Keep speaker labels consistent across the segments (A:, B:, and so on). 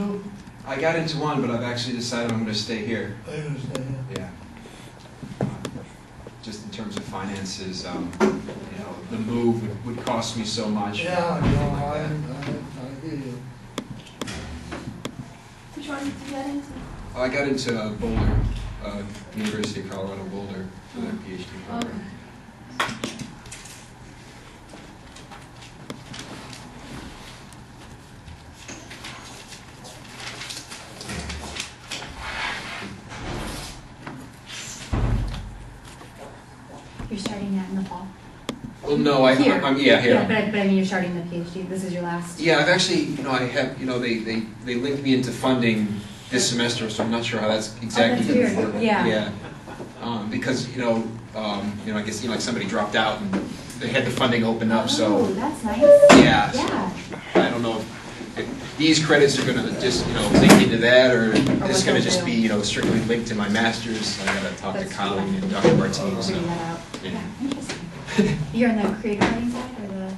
A: into?
B: I got into one, but I've actually decided I'm going to stay here.
A: Are you going to stay here?
B: Yeah. Just in terms of finances, the move would cost me so much.
A: Yeah,
B: everything
A: no,
B: like
A: I
B: that.
A: hear you.
C: Which one did you get into?
B: I got into Boulder, University of Colorado Boulder, for their PhD program.
C: You're starting that in the fall?
B: Well, no, I'm here.
C: Yeah, but I mean, you're starting the PhD. This is your last.
B: Yeah, I've actually, I have, they linked me into funding this semester, so I'm not sure how that's exactly
C: Oh, that's
B: gonna
C: weird. Yeah.
B: Yeah, because I guess like somebody dropped out and they had the funding open up,
C: Oh,
B: so
C: that's nice.
B: yeah.
C: Yeah.
B: I don't know if these credits are gonna just link into that, or this is gonna
C: what
B: just
C: they'll
B: be strictly linked to my master's. I gotta talk to
C: That's
B: Colleen
C: cool.
B: and Dr.
C: We'll
B: Martinez.
C: figure that out.
B: Yeah.
C: Yeah, interesting. You're on the creative writing side or the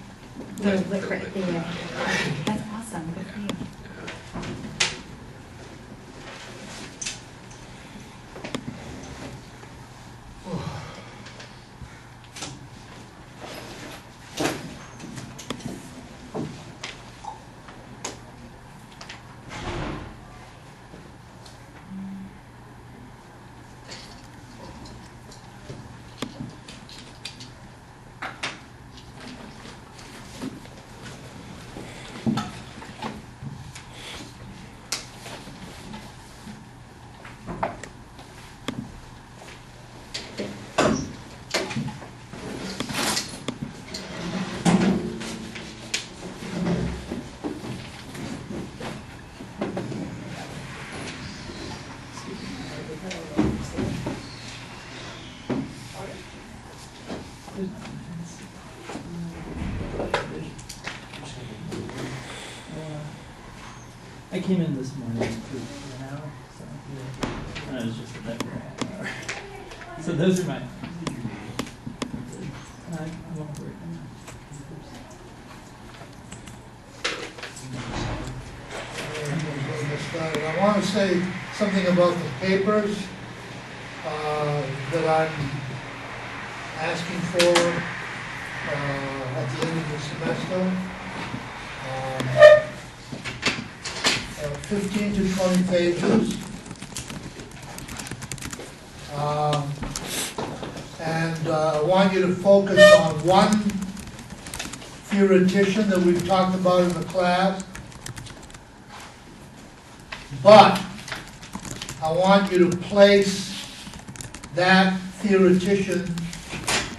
C: that's awesome. Good for you.
D: I came in this morning for an hour, so yeah. And I was just in there for a half hour. So those are my. I won't worry.
A: I want to say something about the papers that I'm asking for at the end of the semester. 15 to 20 pages. And I want you to focus on one theoretician that we've talked about in the class. But I want you to place that theoretician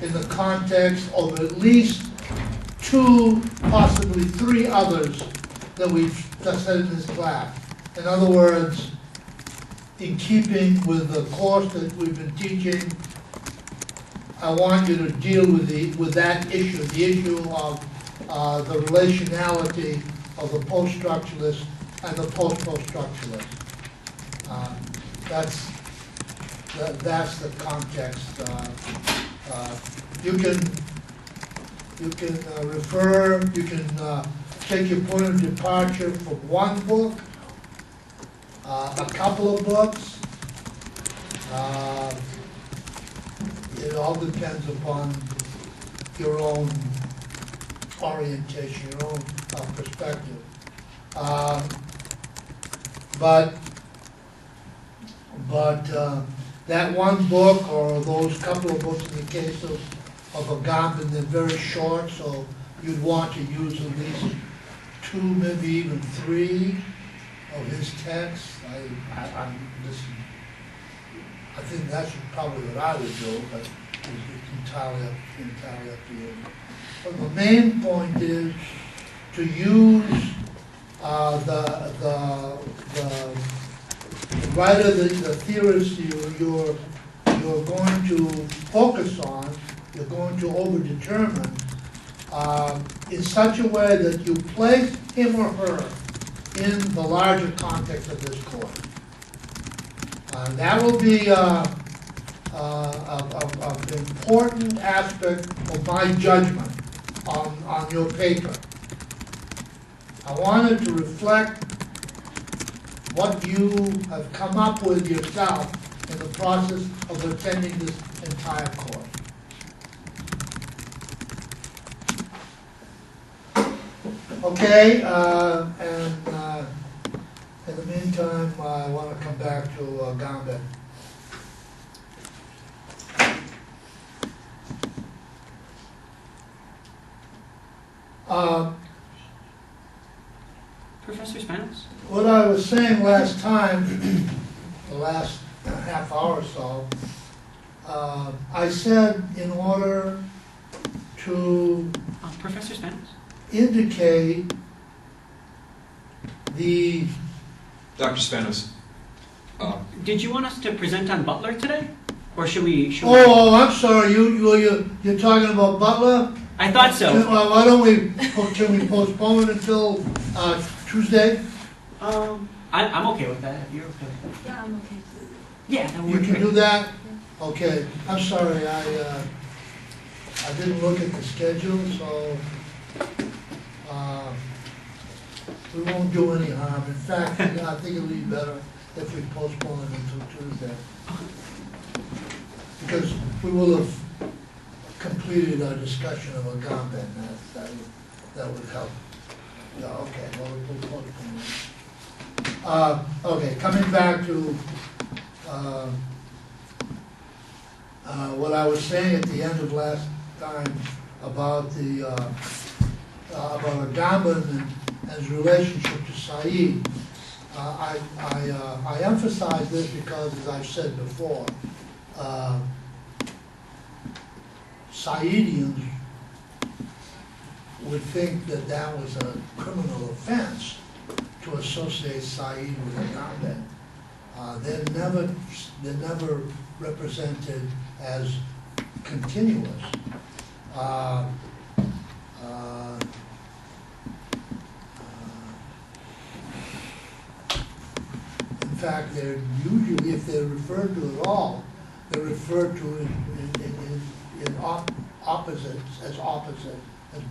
A: in the context of at least 2, possibly 3 others that we've said in this class. In other words, in keeping with the course that we've been teaching, I want you to deal with that issue, the issue of the relationality of the post-structuralist and the post-post-structuralist. That's the context. You can refer. You can take your point of departure from one book, a couple of books. It all depends upon your own orientation, your own perspective. But that one book or those couple of books in the case of Agamben, they're very short, so you'd want to use at least 2, maybe even 3 of his texts. I think that's probably what I would do, but it's entirely up to you. But the main point is to use the writer, the theorist you're going to focus on, you're going to overdetermine in such a way that you place him or her in the larger context of this course. That will be an important aspect of my judgment on your paper. I want it to reflect what you have come up with yourself in the process of attending this entire course. Okay, and in the meantime, I want to come back to Agamben.
E: Professor Spanos?
A: What I was saying last time, the last half hour or so, I said in order to
E: Professor Spanos?
A: indicate the,
B: Dr. Spanos.
E: Did you want us to present on Butler today? Or should we?
A: oh, I'm sorry, you're talking about Butler?
E: I thought so.
A: Why don't we, can we postpone it until Tuesday?
E: I'm okay with that, if you're okay with that.
C: Yeah, I'm okay.
E: Yeah, that would
A: You
E: work
A: can
E: great.
A: do that? Okay, I'm sorry, I didn't look at the schedule, so, we won't do any harm. In fact, I think it'll be better if we postpone it until Tuesday. Because we will have completed our discussion of Agamben, that would help. Yeah, okay, well, we'll postpone it. Okay, coming back to, what I was saying at the end of last time about the, about Agamben and his relationship to Said. I emphasize this because, as I've said before, Saidians would think that that was a criminal offense to associate Said with Agamben. They're never represented as continuous. In fact, they're usually, if they're referred to at all, they're referred to in opposites, as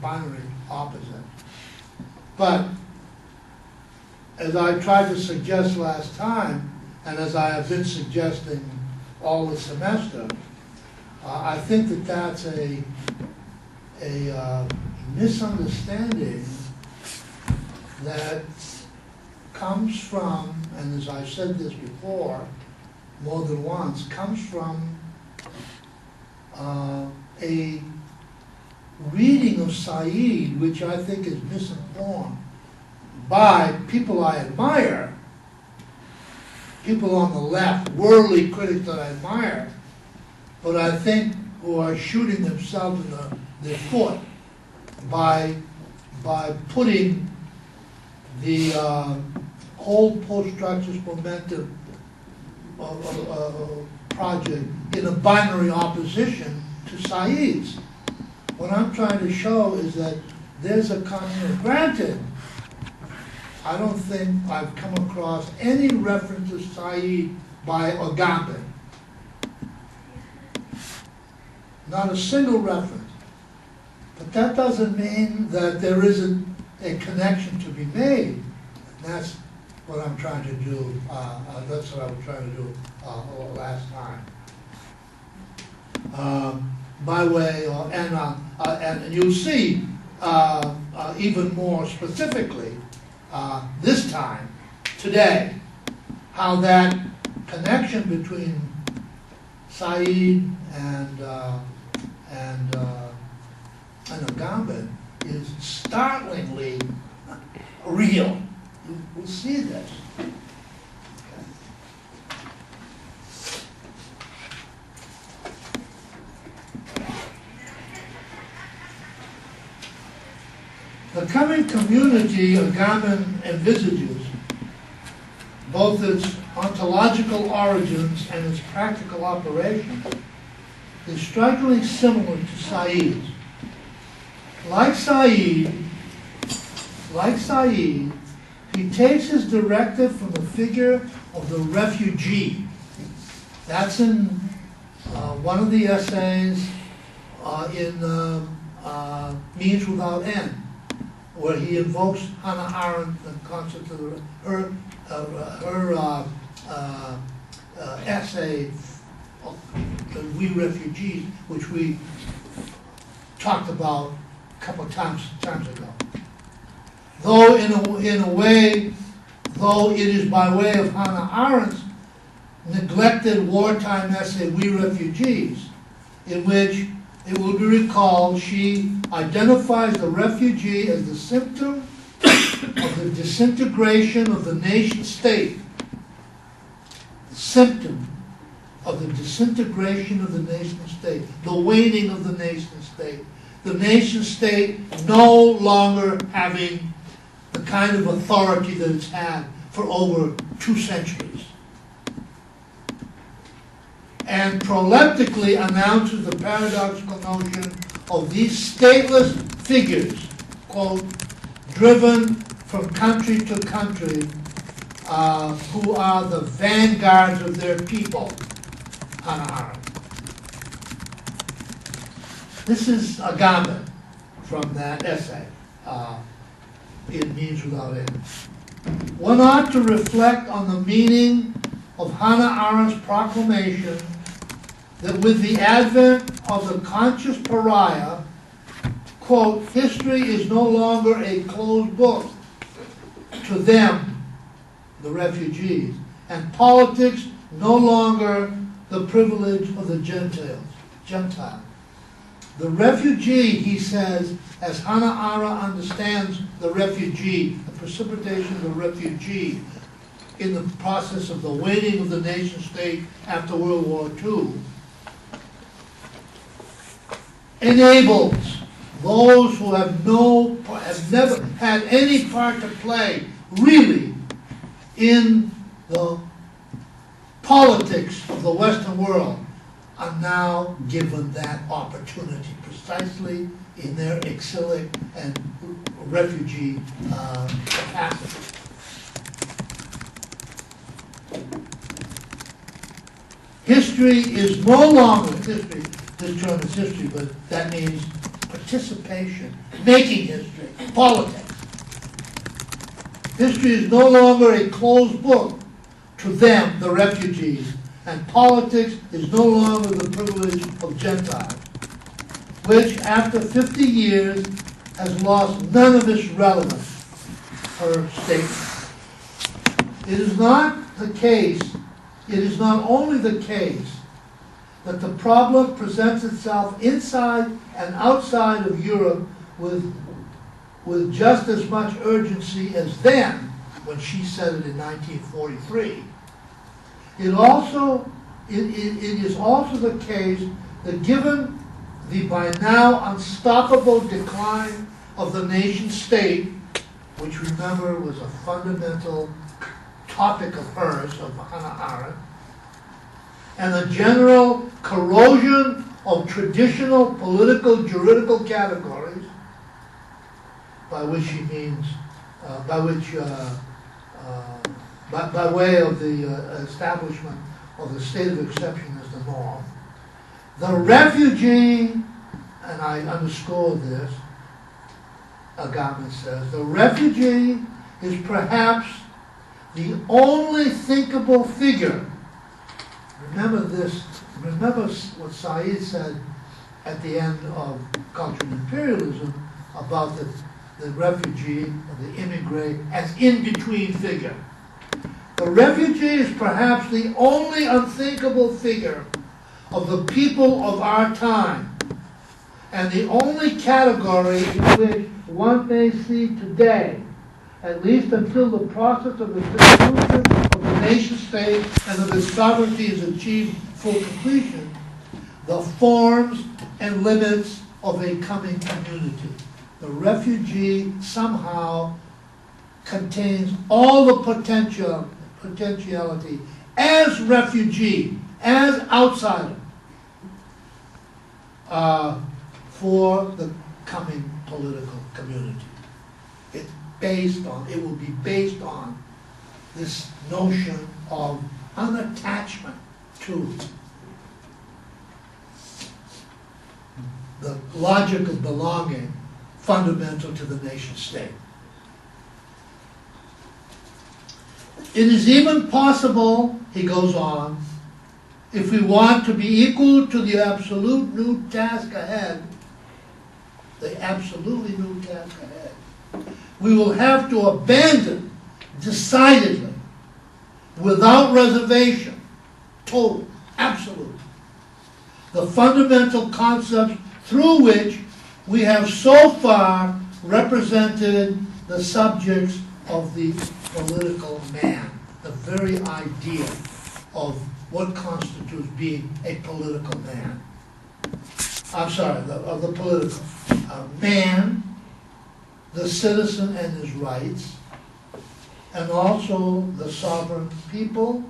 A: binary opposite. But, as I tried to suggest last time, and as I have been suggesting all the semester, I think that that's a misunderstanding that comes from, and as I've said this before, more than once, comes from a reading of Said, which I think is misinformed by people I admire, people on the left, worldly critics that I admire, but I think who are shooting themselves in their foot by putting the whole post-structures momentum project in a binary opposition to Said's. What I'm trying to show is that there's a granted, I don't think I've come across any reference to Said by Agamben. Not a single reference. But that doesn't mean that there isn't a connection to be made. And that's what I'm trying to do. That's what I was trying to do last time. By way, and you'll see even more specifically this time, today, how that connection between Said and Agamben is startlingly real. We'll see this. The coming community Agamben envisages, both its ontological origins and its practical operation, is strikingly similar to Said's. Like Said, he takes his directive from the figure of the refugee. That's in one of the essays in Means Without End, where he invokes Hannah Arendt, the concept of her essay, We Refugees, which we talked about a couple of times ago. Though in a way, though it is by way of Hannah Arendt's neglected wartime essay, We Refugees, in which it will be recalled she identifies the refugee as the symptom of the disintegration of the nation state. The symptom of the disintegration of the nation state, the waning of the nation state. The nation state no longer having the kind of authority that it's had for over 2 centuries. And proleptically announces the paradoxical notion of these stateless figures, quote, driven from country to country, who are the vanguards of their people, Hannah Arendt. This is Agamben from that essay, It Means Without End. One ought to reflect on the meaning of Hannah Arendt's proclamation that with the advent of the conscious pariah, quote, history is no longer a closed book to them, the refugees, and politics no longer the privilege of the Gentile. The refugee, he says, as Hannah Arendt understands the refugee, the precipitation of the refugee in the process of the waning of the nation state after World War II, enables those who have never had any part to play really in the politics of the Western world are now given that opportunity precisely in their exilic and refugee capacity. History is no longer history. This term is history, but that means participation, making history, politics. History is no longer a closed book to them, the refugees, and politics is no longer the privilege of Gentiles, which after 50 years has lost none of its relevance, her statement. It is not the case, it is not only the case that the problem presents itself inside and outside of Europe with just as much urgency as then, when she said it in 1943. It is also the case that given the by now unstoppable decline of the nation state, which remember was a fundamental topic of hers, of Hannah Arendt, and the general corrosion of traditional political juridical categories, by which she means, by way of the establishment of the state of exception as the norm, the refugee, and I underscore this, Agamben says, the refugee is perhaps the only thinkable figure. Remember this, remember what Said said at the end of Cultural Imperialism about the refugee or the immigrant as in-between figure. The refugee is perhaps the only unthinkable figure of the people of our time, and the only category in which one may see today, at least until the process of the dissolution of the nation state and of its sovereignty is achieved full completion, the forms and limits of a coming community. The refugee somehow contains all the potentiality as refugee, as outsider, for the coming political community. It will be based on this notion of unattachment to the logic of belonging fundamental to the nation state. It is even possible, he goes on, if we want to be equal to the absolute new task ahead, the absolutely new task ahead, we will have to abandon decidedly, without reservation, total, absolute, the fundamental concepts through which we have so far represented the subjects of the political man, the very idea of what constitutes being a political man. I'm sorry, of the political man, the citizen and his rights, and also the sovereign people,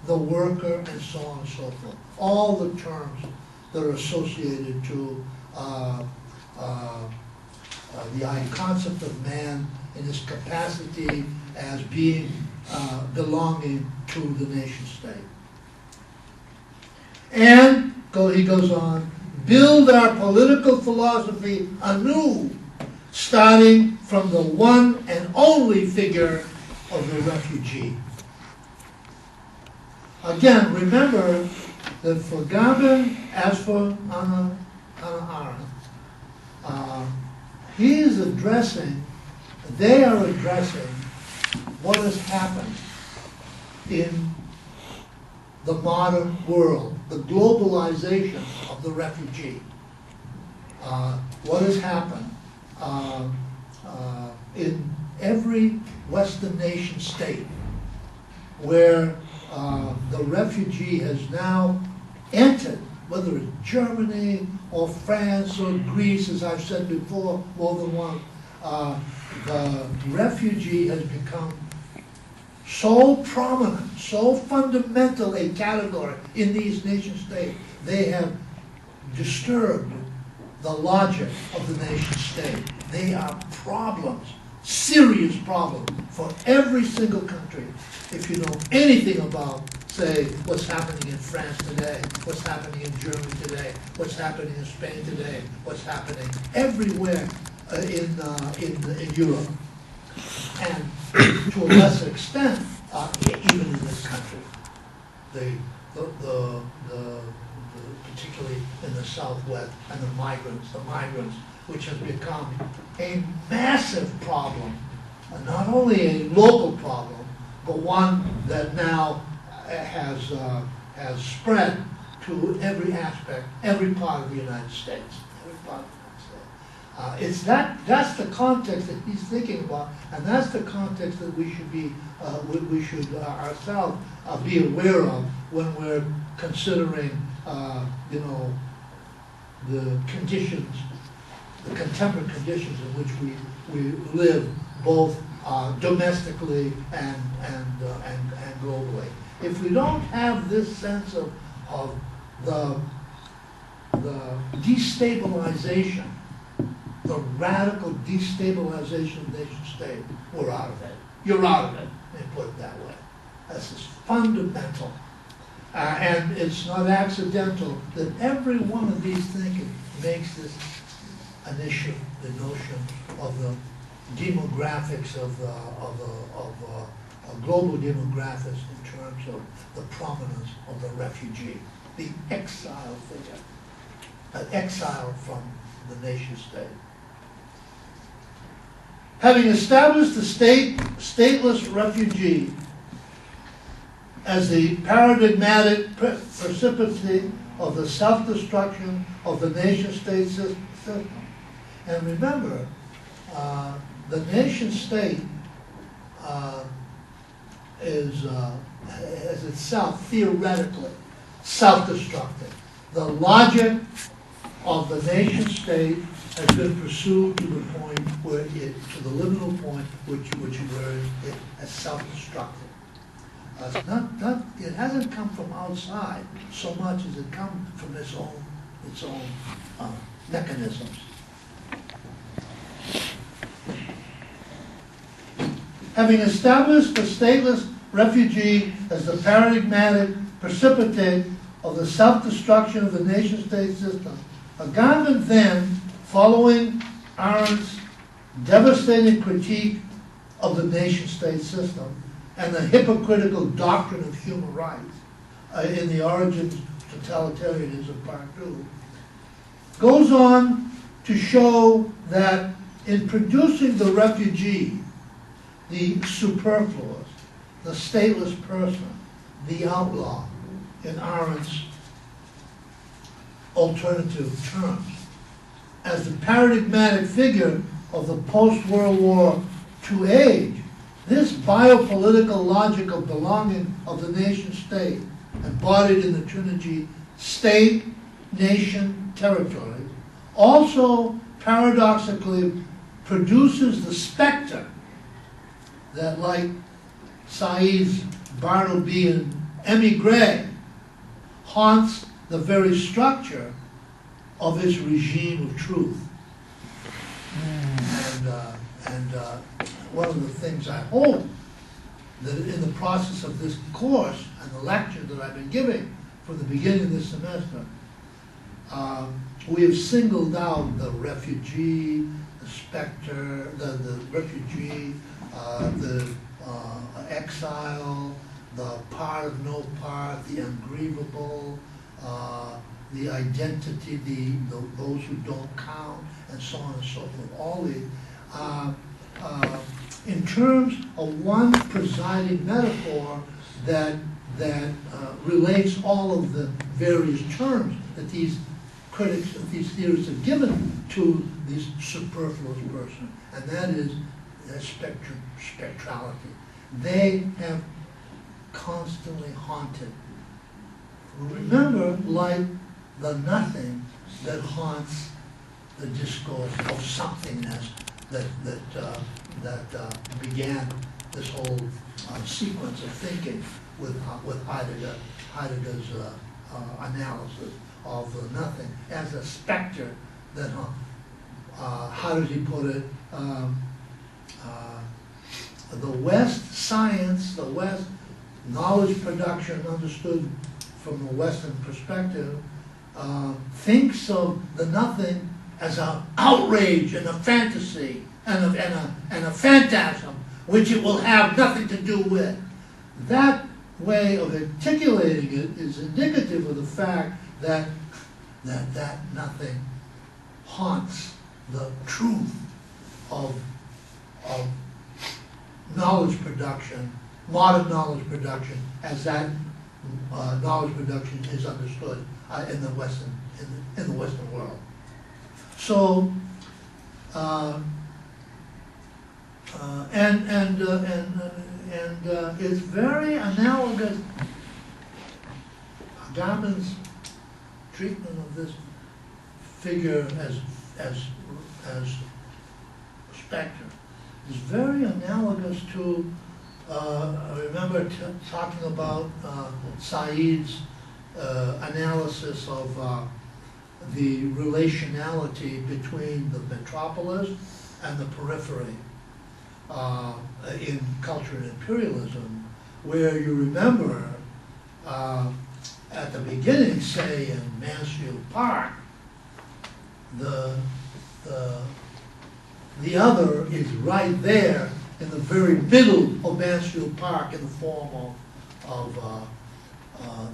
A: the worker, and so on and so forth. All the terms that are associated to the concept of man in his capacity as being belonging to the nation state. And, he goes on, build our political philosophy anew, starting from the one and only figure of the refugee. Again, remember that for Agamben, as for Hannah Arendt, they are addressing what has happened in the modern world, the globalization of the refugee. What has happened in every Western nation state where the refugee has now entered, whether it's Germany or France or Greece, as I've said before, more than one, the refugee has become so prominent, so fundamental a category in these nation states. They have disturbed the logic of the nation state. They are problems, serious problems for every single country. If you know anything about, say, what's happening in France today, what's happening in Germany today, what's happening in Spain today, what's happening everywhere in Europe, and to a lesser extent, even in this country, particularly in the Southwest, and the migrants, which has become a massive problem, not only a local problem, but one that now has spread to every aspect, every part of the United States. Every part of the United States. That's the context that he's thinking about, and that's the context that we should ourselves be aware of when we're considering, the conditions, the contemporary conditions in which we live, both domestically and globally. If we don't have this sense of the destabilization, the radical destabilization of the nation state, we're out of it. You're out of it, let me put it that way. This is fundamental. And it's not accidental that every one of these things makes this an issue, the notion of the demographics of global demographics in terms of the prominence of the refugee, the exile figure, an exile from the nation state. Having established the stateless refugee as the paradigmatic precipitate of the self-destruction of the nation-state system. And remember, the nation-state is itself theoretically self-destructive. The logic of the nation-state has been pursued to the point where to the liminal point where it is self-destructive. It hasn't come from outside so much as it comes from its own mechanisms. Having established the stateless refugee as the paradigmatic precipitate of the self-destruction of the nation-state system, Agamben then, following Arendt's devastating critique of the nation-state system, and the hypocritical doctrine of human rights in the origins of totalitarianism, part 2, goes on to show that in producing the refugee, the superfluous, the stateless person, the outlaw, in Arendt's alternative terms, as the paradigmatic figure of the post-World War II age, this biopolitical logic of belonging of the nation-state, embodied in the trilogy state, nation, territory, also paradoxically produces the specter that, like Said's Bartleby and emigre, haunts the very structure of its regime of truth. And one of the things I hope that in the process of this course and the lecture that I've been giving from the beginning of this semester, we have singled out the refugee, the specter, the refugee, the exile, the part of no part, the ungrievable, the identity, those who don't count, and so on and so forth. All these, in terms of one presiding metaphor that relates all of the various terms that these critics of these theories have given to this superfluous person, and that is spectrality. They have constantly haunted. Remember, like the nothing that haunts the discourse of somethingness that began this whole sequence of thinking with Heidegger's analysis of the nothing as a specter that, how does he put it? The West science, the West knowledge production understood from the Western perspective, thinks of the nothing as an outrage and a fantasy and a phantasm which it will have nothing to do with. That way of articulating it is indicative of the fact that nothing haunts the truth of knowledge production, modern knowledge production, as that knowledge production is understood in the Western world. So, it's very analogous. Agamben's treatment of this figure as spectre is very analogous to. I remember talking about Said's analysis of the relationality between the metropolis and the periphery in culture and imperialism, where you remember at the beginning, say in Mansfield Park, the other is right there in the very middle of Mansfield Park in the form of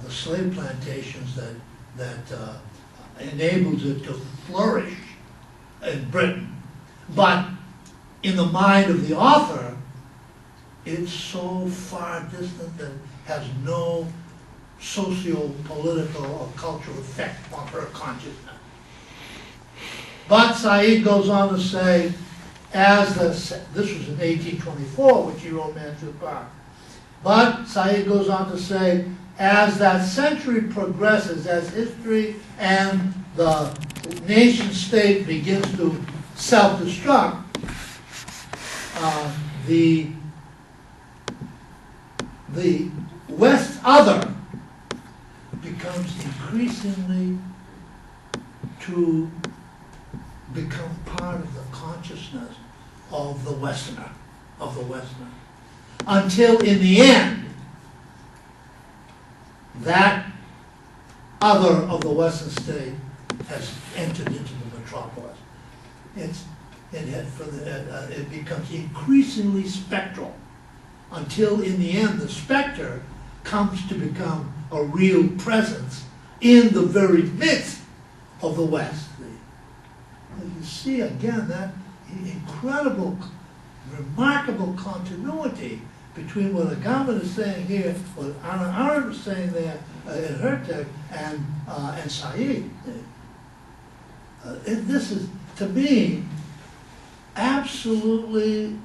A: the slave plantations that enables it to flourish in Britain. But in the mind of the author, it's so far distant that it has no socio-political or cultural effect on her consciousness. But Said goes on to say, this was in 1824, which he wrote Mansfield Park. But Said goes on to say, as that century progresses, as history and the nation state begins to self-destruct, the West other becomes increasingly to become part of the consciousness of the Westerner, until in the end, that other of the Western state has entered into the metropolis. It becomes increasingly spectral until in the end the specter comes to become a real presence in the very midst of the West. You see again that incredible, remarkable continuity between what Agamben is saying here, what Hannah Arendt is saying there in her text, and Said. This is, to me, absolutely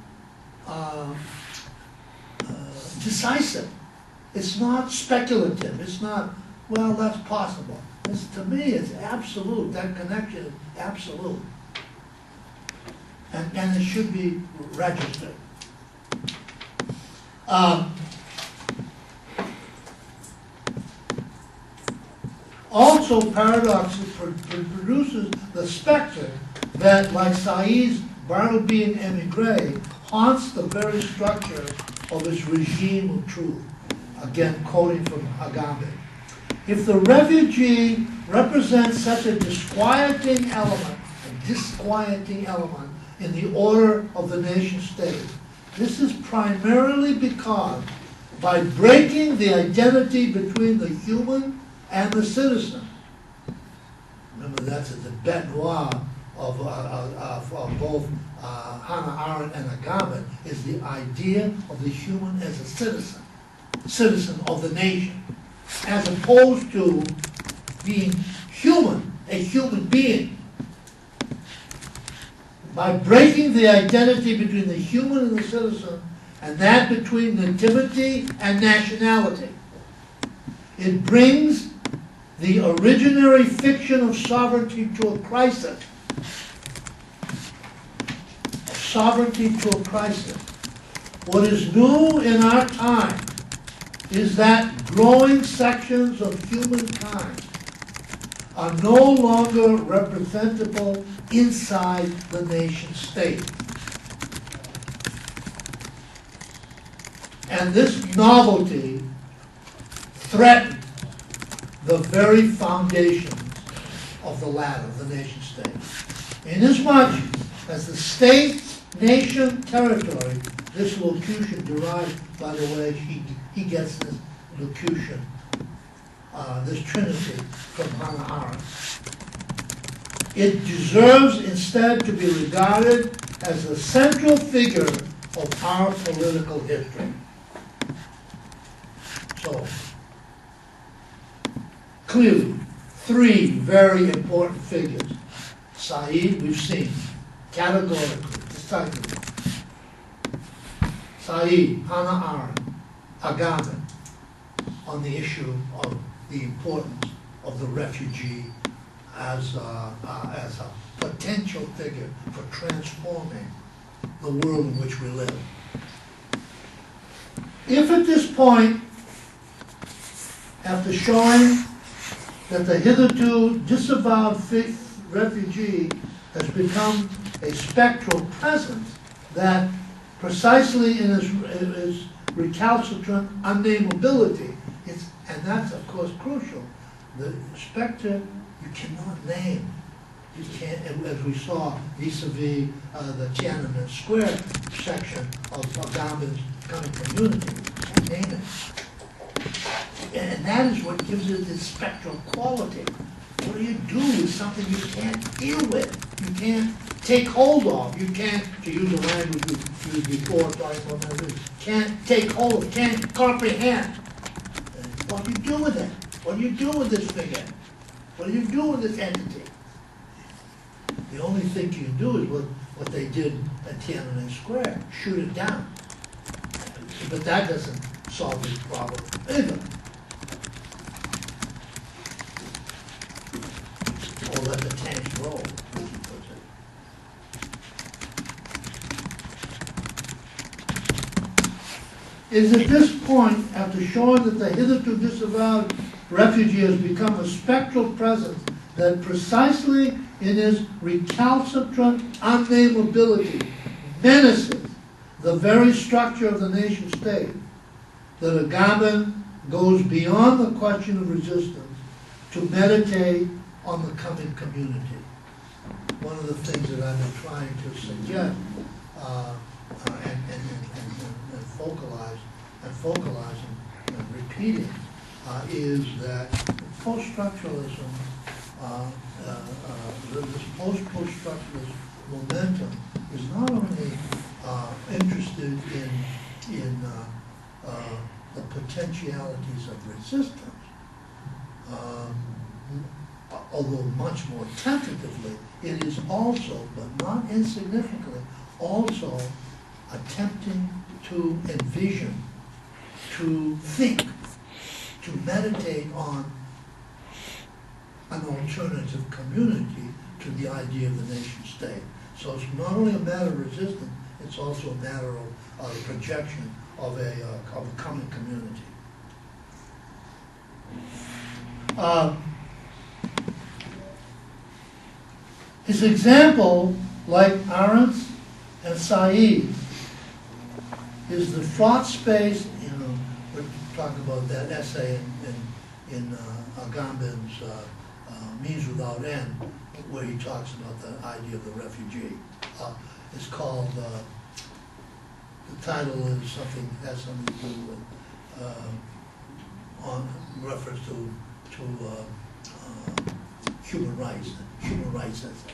A: decisive. It's not speculative. It's not, well, that's possible. To me, it's absolute. That connection is absolute. And it should be registered. Also, paradox produces the specter that, like Said's Barnabian emigre, haunts the very structure of its regime of truth. Again, quoting from Agamben. If the refugee represents such a disquieting element in the order of the nation state, this is primarily because by breaking the identity between the human and the citizen, remember that's the bête noire of both Hannah Arendt and Agamben, is the idea of the human as a citizen of the nation, as opposed to being human, a human being. By breaking the identity between the human and the citizen, and that between nativity and nationality, it brings the originary fiction of sovereignty to a crisis. Sovereignty to a crisis. What is new in our time is that growing sections of humankind are no longer representable inside the nation state. And this novelty threatens the very foundations of the latter, the nation state. Inasmuch as the state, nation, territory, this locution derived, by the way, he gets this locution, this trinity from Hannah Arendt. It deserves instead to be regarded as the central figure of our political history. So, clearly, three very important figures. Said, we've seen, categorically, decisively. Said, Hannah Arendt, Agamben, on the issue of the importance of the refugee as a potential figure for transforming the world in which we live. If at this point, after showing that the hitherto disavowed refugee has become a spectral presence that precisely in its recalcitrant unnamability, and that's of course crucial, the specter you cannot name. You can't, as we saw vis-a-vis the Tiananmen Square section of Agamben's coming community, you can't name it. And that is what gives it this spectral quality. What do you do with something you can't deal with? You can't take hold of. You can't, to use a language we used before, talking about that, can't take hold, can't comprehend. What do you do with it? What do you do with this figure? What do you do with this entity? The only thing you can do is what they did at Tiananmen Square, shoot it down. But that doesn't solve this problem either. Or let the tanks roll, as he puts it. Is at this point, after showing that the hitherto disavowed refugee has become a spectral presence that precisely in his recalcitrant unnamability menaces the very structure of the nation state, that Agamben goes beyond the question of resistance to meditate on the coming community. One of the things that I've been trying to suggest and focalizing and repeating is that post-structuralism, this post-structuralist momentum is not only interested in the potentialities of resistance, although much more tentatively, it is also, but not insignificantly, also attempting to envision, to think, to meditate on an alternative community to the idea of the nation state. So it's not only a matter of resistance, it's also a matter of projection of a common community. His example, like Arendt's and Said's, is the fraught space. We're talking about that essay in Agamben's Means Without End, where he talks about the idea of the refugee. It's called, the title is something, has something to do with, on reference to human rights essay.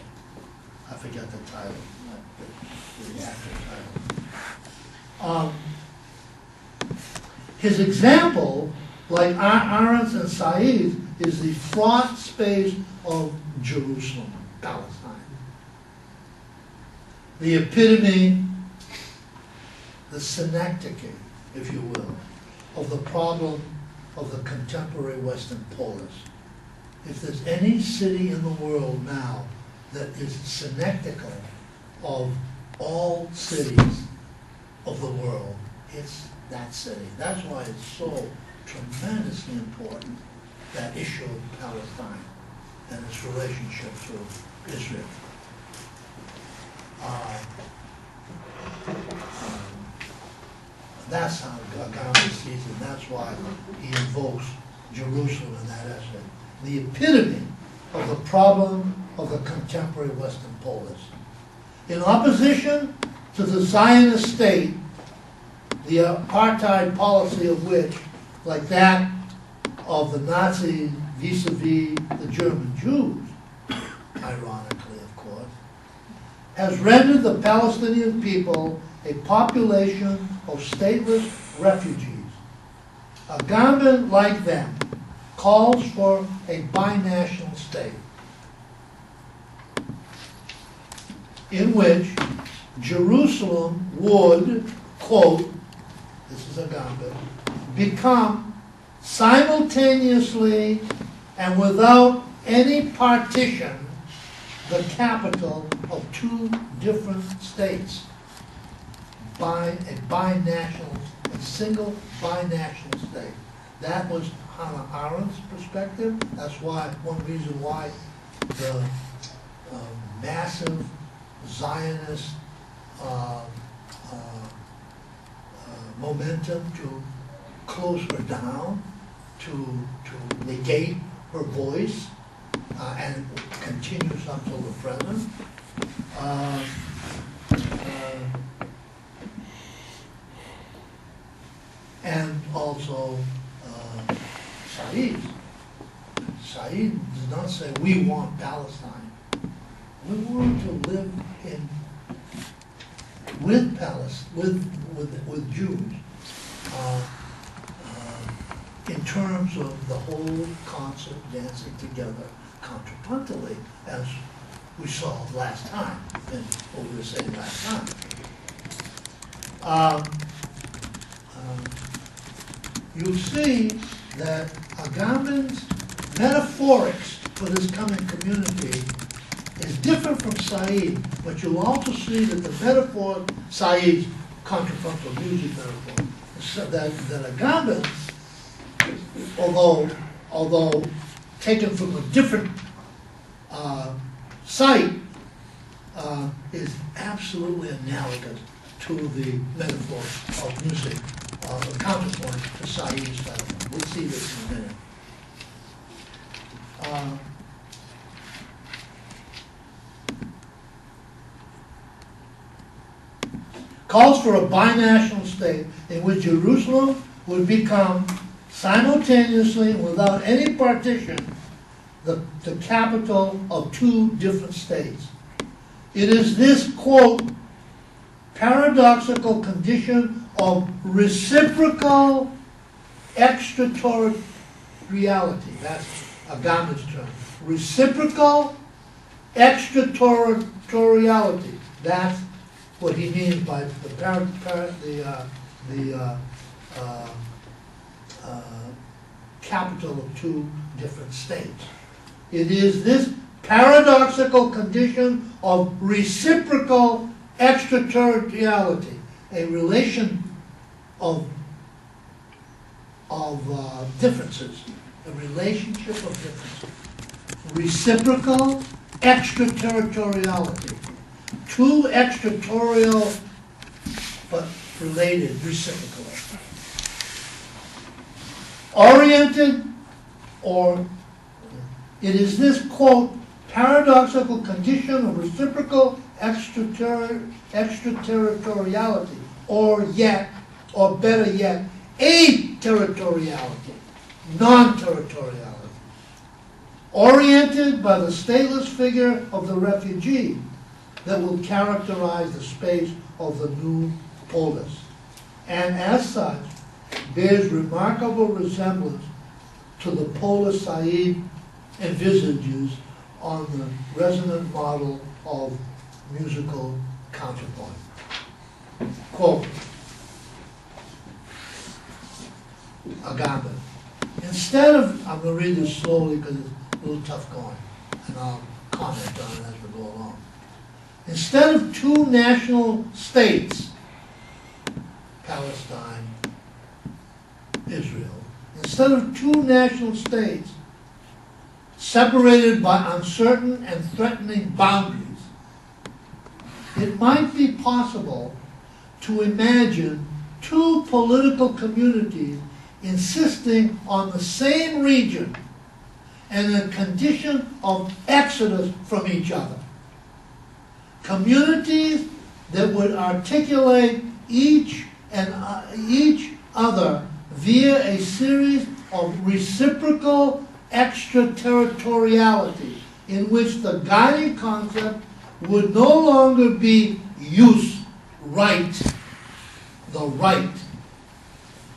A: I forget the title, the actual title. His example, like Arendt's and Said's, is the fraught space of Jerusalem, Palestine. The epitome, the synecdoche, if you will, of the problem of the contemporary Western polis. If there's any city in the world now that is synecdochal of all cities of the world, it's that city. That's why it's so tremendously important, that issue of Palestine and its relationship to Israel. That's how Agamben sees it. That's why he invokes Jerusalem in that essay. The epitome of the problem of the contemporary Western polis. In opposition to the Zionist state, the apartheid policy of which, like that of the Nazis vis-a-vis the German Jews, ironically of course, has rendered the Palestinian people a population of stateless refugees. Agamben, like them, calls for a binational state in which Jerusalem would, quote, this is Agamben, become simultaneously and without any partition the capital of two different states, by a binational, a single binational state. That was Hannah Arendt's perspective. That's why, one reason why the massive Zionist momentum to close her down, to negate her voice, and continues until the present. And also Said. Said does not say we want Palestine. We want to live with Palestine, with Jews, in terms of the whole concert dancing together contrapuntally, as we saw last time, and what we were saying last time. You'll see that Agamben's metaphorics for this coming community is different from Said, but you'll also see that the metaphor, Said's contrapuntal music metaphor, so that Agamben, although taken from a different site, is absolutely analogous to the metaphor of music, the counterpoint to Said's metaphor. We'll see this in a minute. calls for a binational state in which Jerusalem would become simultaneously, without any partition, the capital of two different states. It is this, quote, paradoxical condition of reciprocal extraterritoriality, that's Agamben's term, reciprocal extraterritoriality, that's what he means by capital of two different states. It is this paradoxical condition of reciprocal extraterritoriality, a relation of differences, a relationship of differences. Reciprocal extraterritoriality. Two extraterritorial but related reciprocally. Oriented, or it is this, quote, paradoxical condition of reciprocal extraterritoriality, or better yet, aterritoriality, non-territoriality, oriented by the stateless figure of the refugee that will characterize the space of the new polis, and as such bears remarkable resemblance to the polis Said envisages on the resonant model of musical counterpoint. Quote, Agamben. Instead of, I'm going to read this slowly because it's a little tough going, and I'll comment on it as we go along. Instead of two national states, Palestine, Israel, instead of two national states separated by uncertain and threatening boundaries, it might be possible to imagine two political communities insisting on the same region and a condition of exodus from each other. Communities that would articulate each other via a series of reciprocal extraterritoriality in which the guiding concept would no longer be right, the right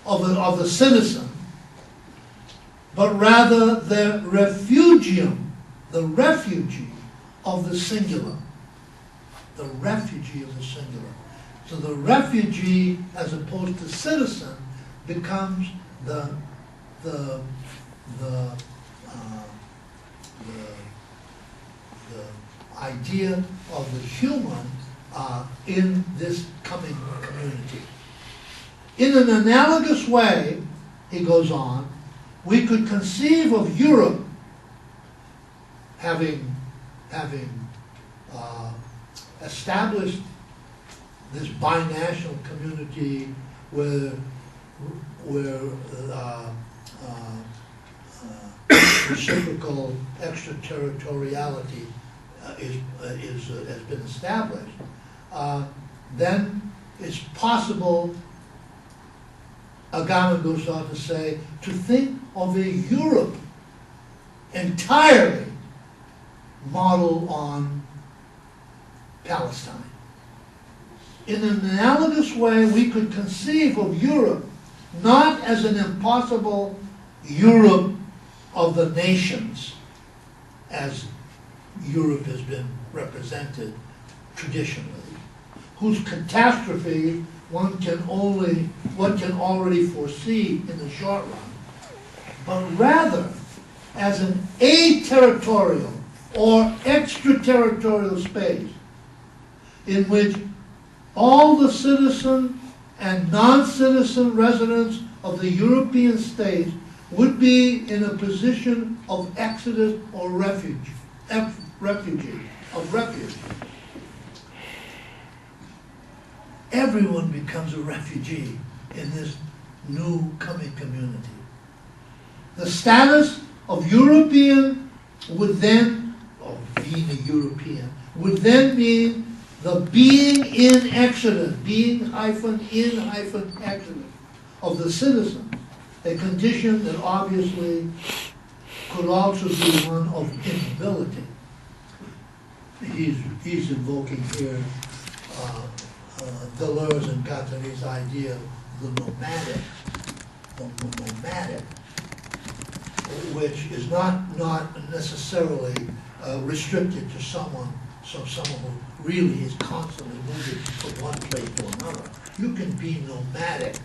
A: of the citizen, but rather the refugium, the refugee of the singular. The refugee of the singular. So the refugee, as opposed to citizen, becomes the idea of the human in this coming community. In an analogous way, he goes on, we could conceive of Europe having established this binational community where reciprocal extraterritoriality has been established, then it's possible, Agamben goes on to say, to think of a Europe entirely modeled on Palestine. In an analogous way, we could conceive of Europe not as an impossible Europe of the nations, as Europe has been represented traditionally, whose catastrophe one can already foresee in the short run, but rather as an aterritorial or extraterritorial space in which all the citizen and non-citizen residents of the European states would be in a position of exodus or refuge. Everyone becomes a refugee in this new coming community. The status of European would then, or being a European, would then mean the being in Exodus, being hyphen in hyphen Exodus of the citizen, a condition that obviously could also be one of immobility. He's invoking here Deleuze and Guattari's idea of the nomadic, which is not necessarily restricted to someone who really is constantly moving from one place to another. You can be nomadic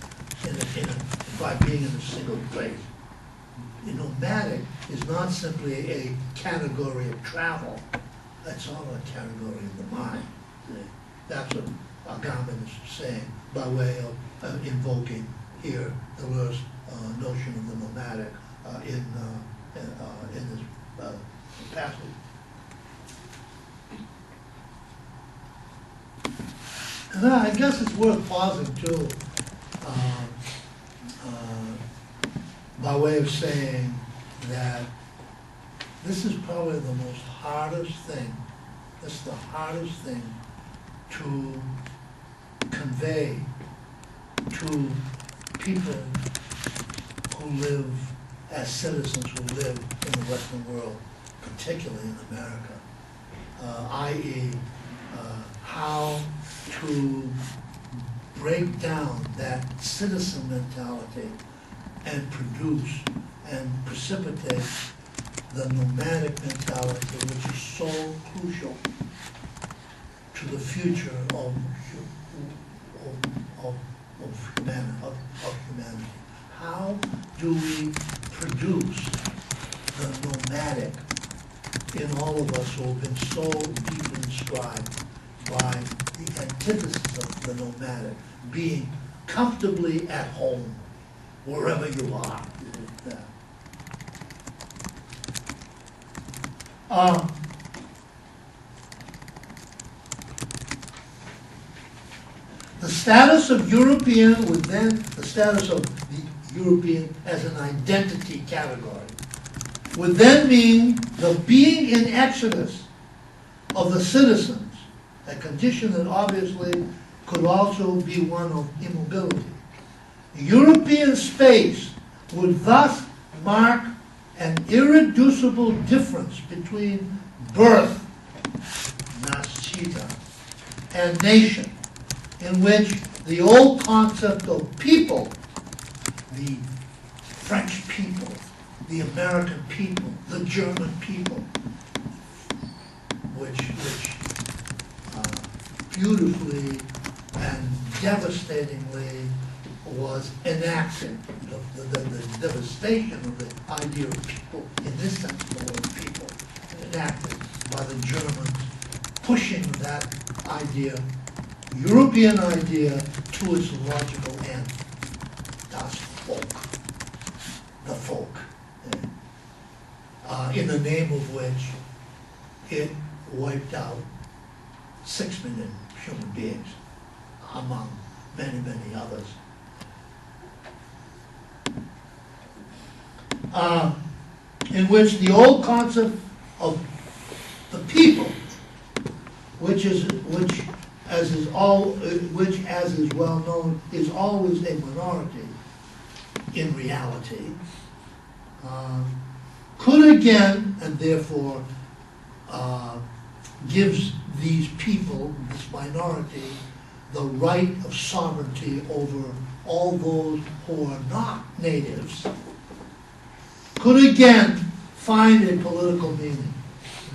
A: by being in a single place. Nomadic is not simply a category of travel. That's not a category of the mind. That's what Agamben is saying by way of invoking here Deleuze's notion of the nomadic in this passage. And I guess it's worth pausing too, by way of saying that this is probably the most hardest thing. This is the hardest thing to convey to people who live as citizens who live in the Western world, particularly in America, i.e. How to break down that citizen mentality and produce and precipitate the nomadic mentality, which is so crucial to the future of humanity. How do we produce the nomadic in all of us who have been so deeply inscribed by the antithesis of the nomadic, being comfortably at home wherever you are? The status of European would then, the status of the European as an identity category, would then mean the being in exodus of the citizens, a condition that obviously could also be one of immobility. European space would thus mark an irreducible difference between birth, naschita, and nation, in which the old concept of people, the French people, the American people, the German people, which beautifully and devastatingly was enacted. The devastation of the idea of people, in this sense, the word people, enacted by the Germans, pushing that idea, European idea, to its logical end. Das Volk, the folk, in the name of which it wiped out 6 million human beings, among many, many others. In which the old concept of the people, which as is well known, is always a minority in reality, could again, and therefore gives these people, this minority, the right of sovereignty over all those who are not natives, could again find a political meaning,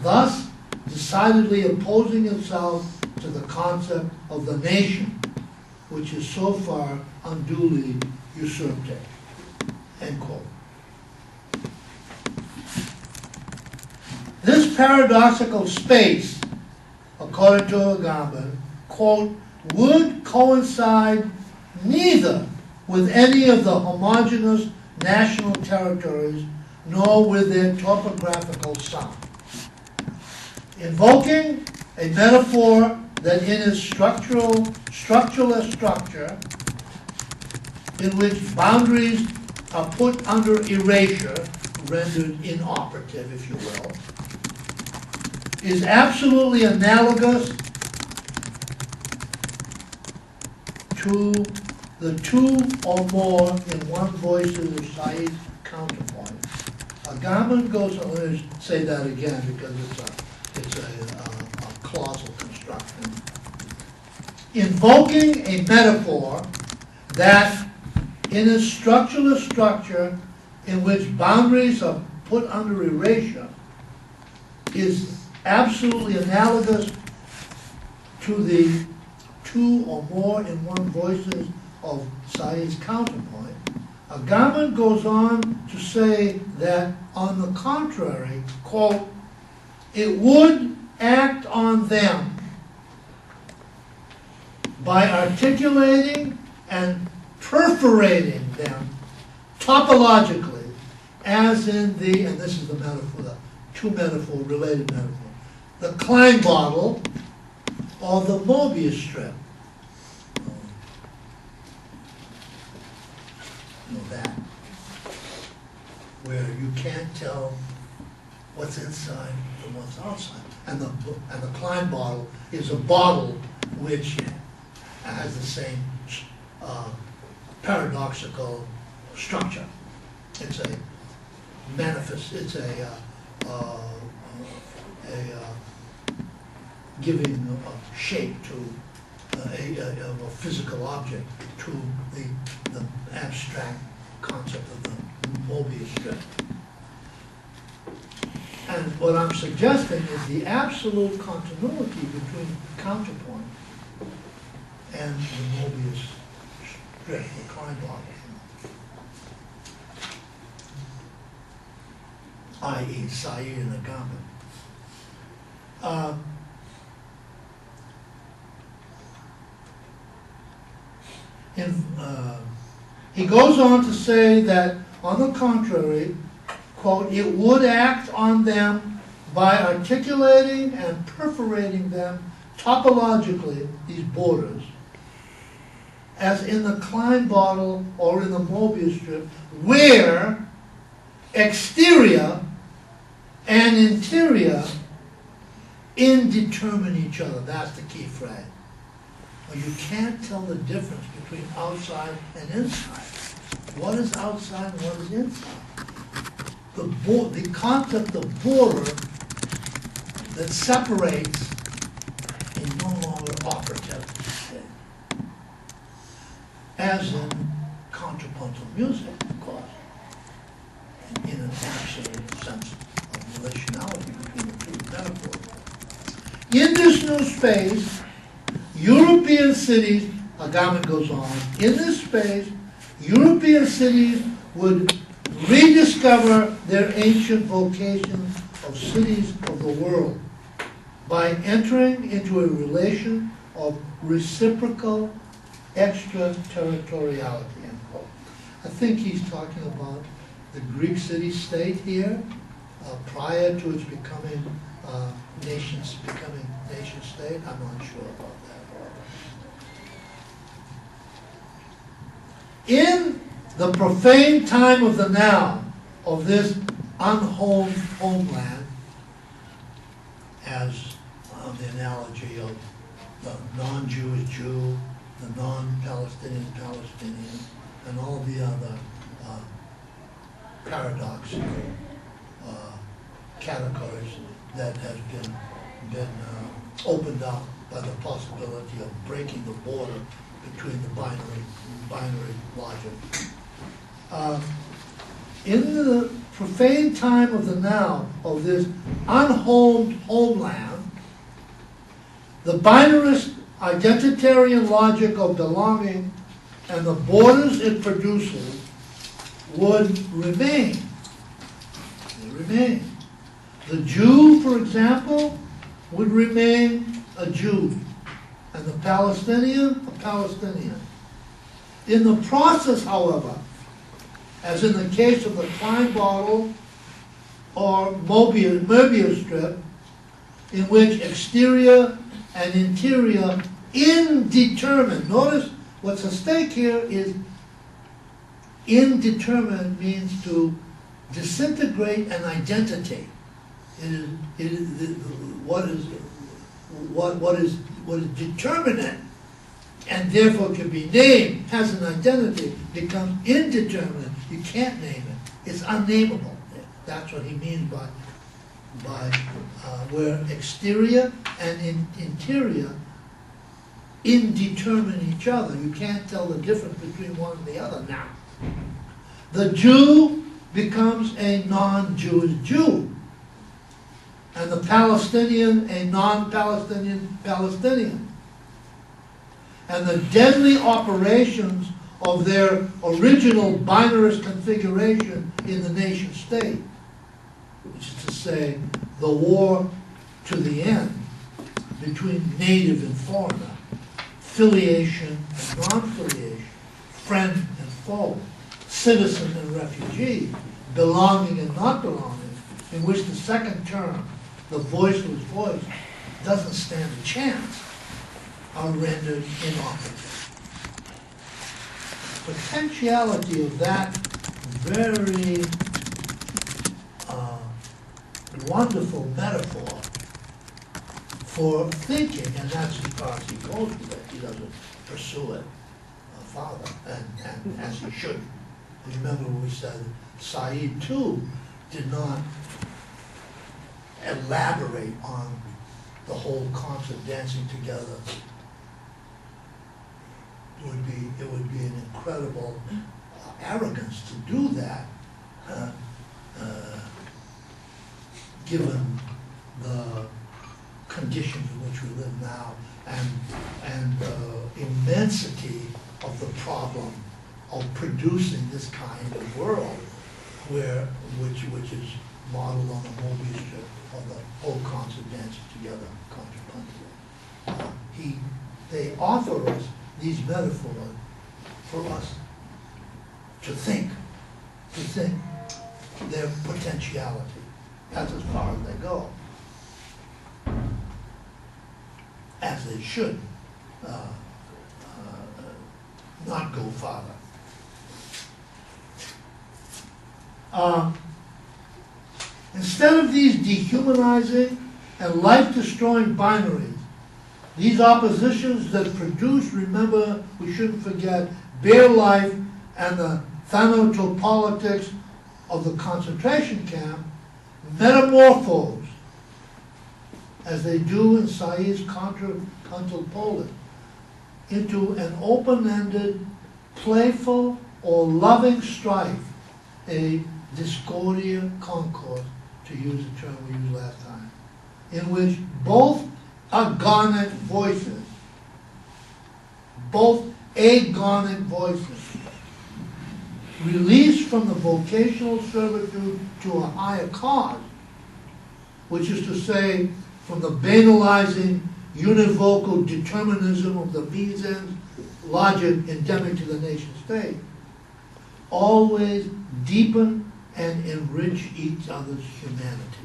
A: thus decidedly opposing itself to the concept of the nation, which is so far unduly usurped. End quote. This paradoxical space, according to Agamben, quote, would coincide neither with any of the homogeneous national territories nor with their topographical sum. Invoking a metaphor that in its structureless structure, in which boundaries are put under erasure, rendered inoperative, if you will, is absolutely analogous the two or more in one voice of the Said counterpoint. Agamben goes on, let me say that again because it's a clausal construction. Invoking a metaphor that in a structureless structure in which boundaries are put under erasure is absolutely analogous to the two or more in one voices of Said's counterpoint. Agamben goes on to say that, on the contrary, quote, it would act on them by articulating and perforating them topologically, as in the, and this is the metaphor, the two metaphor, related metaphor, the Klein bottle or the Mobius strip. You know that, where you can't tell what's inside from what's outside. And the Klein bottle is a bottle which has the same paradoxical structure. It's a manifest, it's a giving a shape to a physical object to the abstract concept of the Mobius strip. And what I'm suggesting is the absolute continuity between counterpoint and the Mobius strip, the Klein bottle, i.e. Said and Agamben. He goes on to say that, on the contrary, quote, it would act on them by articulating and perforating them topologically, these borders, as in the Klein bottle or in the Mobius strip, where exterior and interior indetermine each other. That's the key phrase. Well, you can't tell the difference between outside and inside. What is outside and what is inside? The concept of border that separates is no longer operative, as in contrapuntal music, of course, in an absolute sense of relationality between the two metaphors. In this new space, European cities, Agamben goes on, in this space, European cities would rediscover their ancient vocation of cities of the world by entering into a relation of reciprocal extraterritoriality, end quote. I think he's talking about the Greek city-state here, prior to its becoming nation-state. I'm not sure about that. In the profane time of the now, of this unhomed homeland, as the analogy of the non-Jewish Jew, the non-Palestinian Palestinian, and all the other paradoxical categories that has been opened up by the possibility of breaking the border between the binary logic. In the profane time of the now, of this unhomed homeland, the binarist identitarian logic of belonging and the borders it produces would remain. They remain. The Jew, for example, would remain a Jew, and the Palestinian, a Palestinian. In the process, however, as in the case of the Klein bottle or Mobius strip, in which exterior and interior indeterminate. Notice what's at stake here is indeterminate means to disintegrate an identity. What is determinate and therefore can be named, has an identity, becomes indeterminate. You can't name it. It's unnameable. That's what he means by where exterior and interior indetermine each other. You can't tell the difference between one and the other now. The Jew becomes a non-Jewish Jew, and the Palestinian a non-Palestinian Palestinian. And the deadly operations of their original binarist configuration in the nation state, which is to say, the war to the end between native and foreigner, filiation and non-filiation, friend and foe, citizen and refugee, belonging and not belonging, in which the second term, the voiceless voice, doesn't stand a chance, are rendered inoperative. Potentiality of that very wonderful metaphor for thinking, and that's as far as he goes with it. He doesn't pursue it farther, and as he should. Remember when we said Said too did not elaborate on the whole concept dancing together. It would be an incredible arrogance to do that, given the conditions in which we live now and the immensity of the problem of producing this kind of world, which is modeled on the Mobius strip of the whole concept dancing together, contrapuntal. They offer us these metaphors for us to think their potentiality. That's as far as they go, as they should not go farther. Instead of these dehumanizing and life-destroying binaries, these oppositions that produce, remember, we shouldn't forget, bare life and the thanatopolitics of the concentration camp, metamorphose, as they do in Said's contrapuntal Poland, into an open-ended, playful, or loving strife, a discordia concord, to use the term we used last time, in which both agonic voices, released from the vocational servitude to a higher cause, which is to say, from the banalizing univocal determinism of the means-ends logic endemic to the nation state, always deepen and enrich each other's humanity.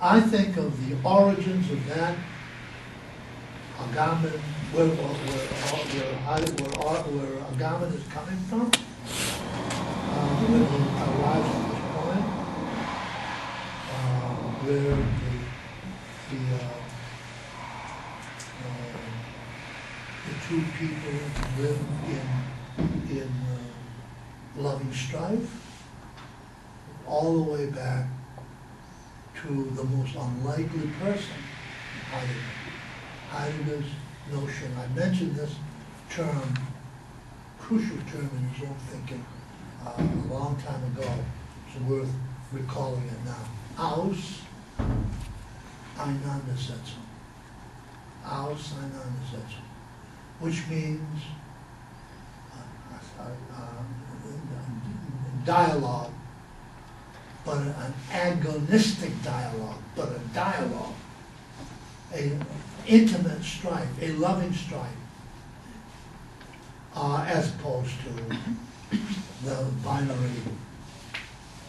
A: I think of the origins of that Agamben, where Agamben is coming from, when he arrives at this point, where the two people live in loving strife, all the way back to the most unlikely person, Heidegger. Heidegger's notion, I mentioned this term, crucial term in his own thinking, a long time ago. It's worth recalling it now. Aus Einandersetzung. Aus Einandersetzung. Which means dialogue, but an agonistic dialogue, but a dialogue, an intimate strife, a loving strife, as opposed to the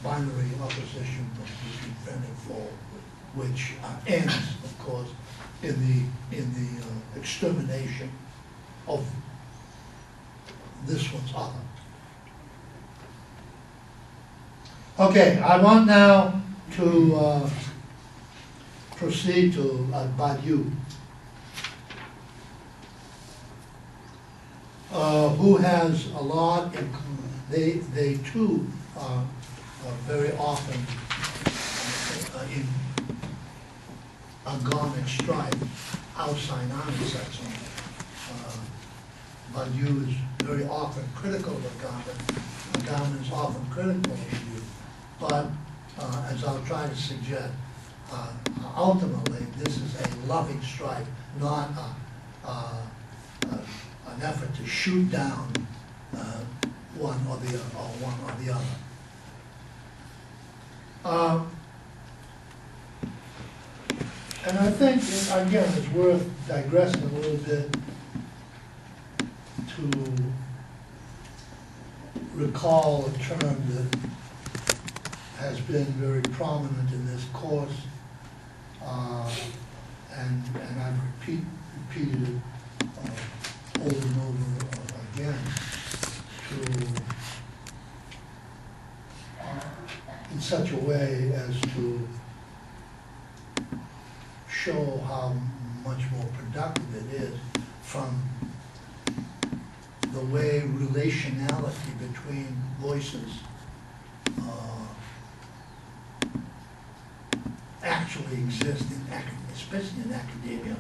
A: binary opposition between friend and foe, which ends, of course, in the extermination of this one's other. Okay, I want now to proceed to Badiou, who has a lot in common. They too are very often in Agamben strife outside army section. Badiou is very often critical of Agamben. Agamben is often critical of Badiou. But as I'll try to suggest, ultimately this is a loving strife, not an effort to shoot down one or the other. And I think, again, it's worth digressing a little bit to recall a term that has been very prominent in this course, and I've repeated it over and over again, in such a way as to show how much more productive it is from the way relationality between voices actually exist especially in academia,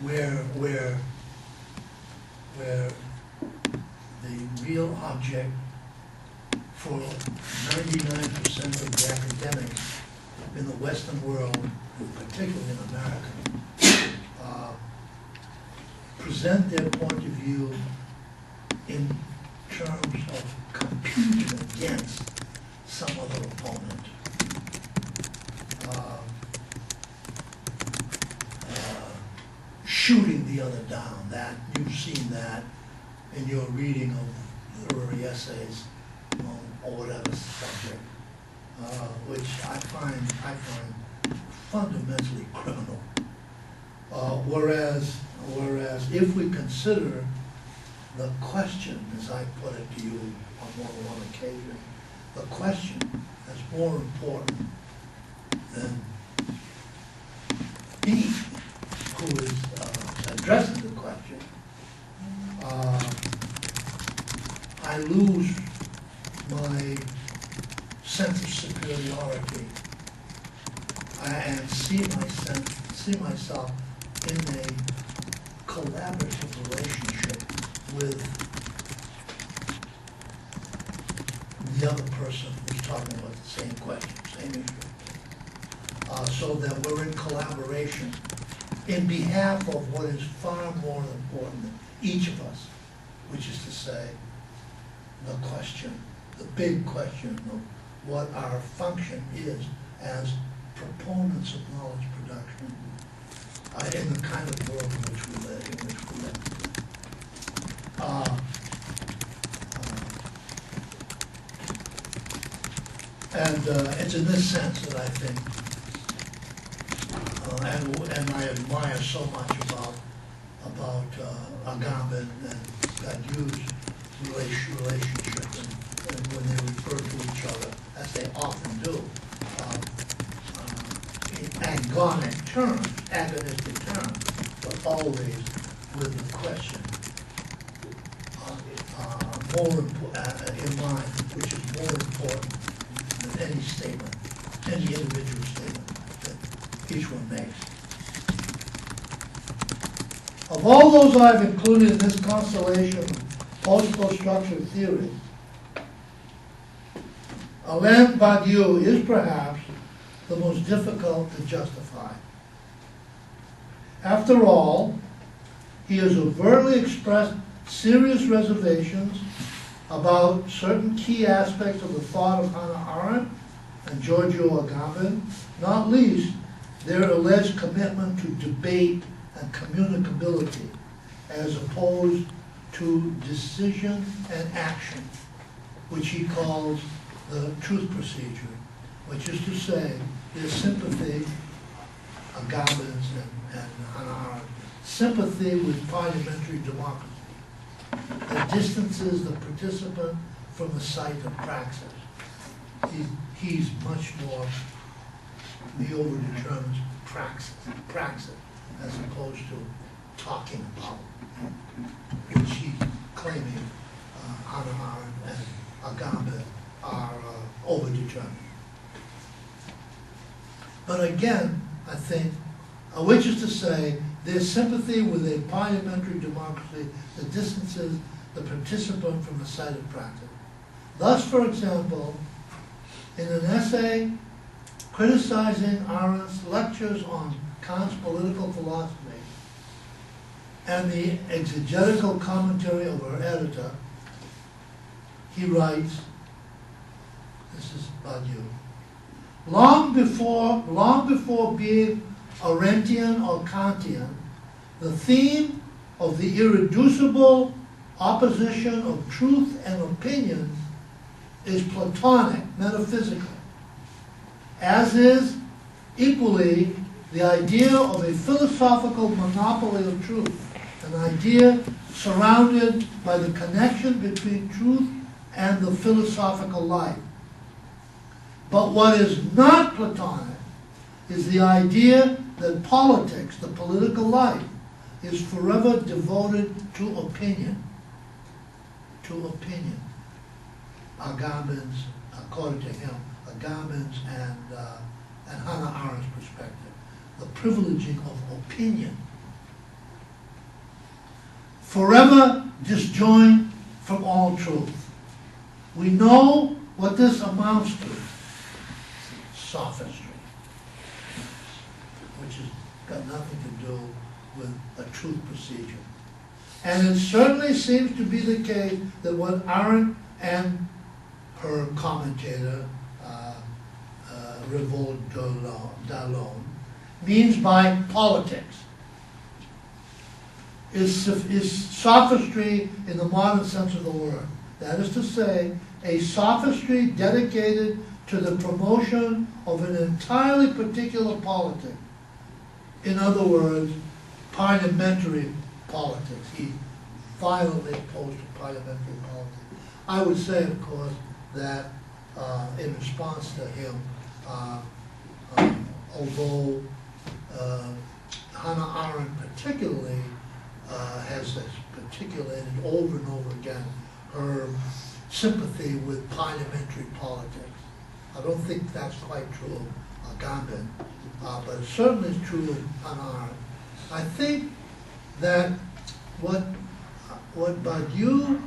A: where the real object for 99% of the academics in the Western world, and particularly in America, present their point of view in terms of competing against some other opponent. Shooting the other down. That you've seen that in your reading of literary essays or whatever subject, which I find fundamentally criminal. Whereas if we consider the question, as I put it to you on more than one occasion, the question is more important than he who is addressing the question, I lose my sense of superiority and see myself in a collaborative relationship with the other person who's talking about the same question, same issue. So that we're in collaboration in behalf of what is far more important than each of us, which is to say, the question, the big question of what our function is as proponents of knowledge production in the kind of world in which we live. And it's in this sense that I think, and I admire so much about Agamben and Badiou's relationship, and when they refer to each other, as they often do, in agonic terms, agonistic terms, but always with the question in mind, which is more important than any statement, any individual statement that each one makes. Of all those I've included in this constellation of post-structured theory, Alain Badiou is perhaps the most difficult to justify. After all, he has overtly expressed serious reservations about certain key aspects of the thought of Hannah Arendt and Giorgio Agamben, not least their alleged commitment to debate and communicability as opposed to decision and action, which he calls the truth procedure, which is to say, their sympathy, Agamben's and Hannah Arendt, sympathy with parliamentary democracy that distances the participant from the site of praxis. He's much more, he overdetermines praxis, as opposed to talking about, which he's claiming Hannah Arendt and Agamben are overdetermined. But again, I think, which is to say, their sympathy with a parliamentary democracy that distances the participant from the site of practice. Thus, for example, in an essay criticizing Arendt's lectures on Kant's political philosophy and the exegetical commentary of her editor, he writes, this is Badiou, long before being Arendtian or Kantian, the theme of the irreducible opposition of truth and opinion is Platonic, metaphysical, as is equally the idea of a philosophical monopoly of truth, an idea surrounded by the connection between truth and the philosophical life. But what is not Platonic is the idea that politics, the political life, is forever devoted to opinion. To opinion. Agamben's, according to him, Agamben's and Hannah Arendt's perspective, the privileging of opinion. Forever disjoined from all truth. We know what this amounts to. Sophistry, which has got nothing to do with a truth procedure. And it certainly seems to be the case that what Arendt and her commentator, Revolt Dallon, means by politics is sophistry in the modern sense of the word. That is to say, a sophistry dedicated to the promotion of an entirely particular politic. In other words, parliamentary politics. He violently opposed to parliamentary politics. I would say, of course, that in response to him, although Hannah Arendt particularly has articulated over and over again her sympathy with parliamentary politics. I don't think that's quite true of Agamben, but it certainly is true of Hannah Arendt. I think that what Badiou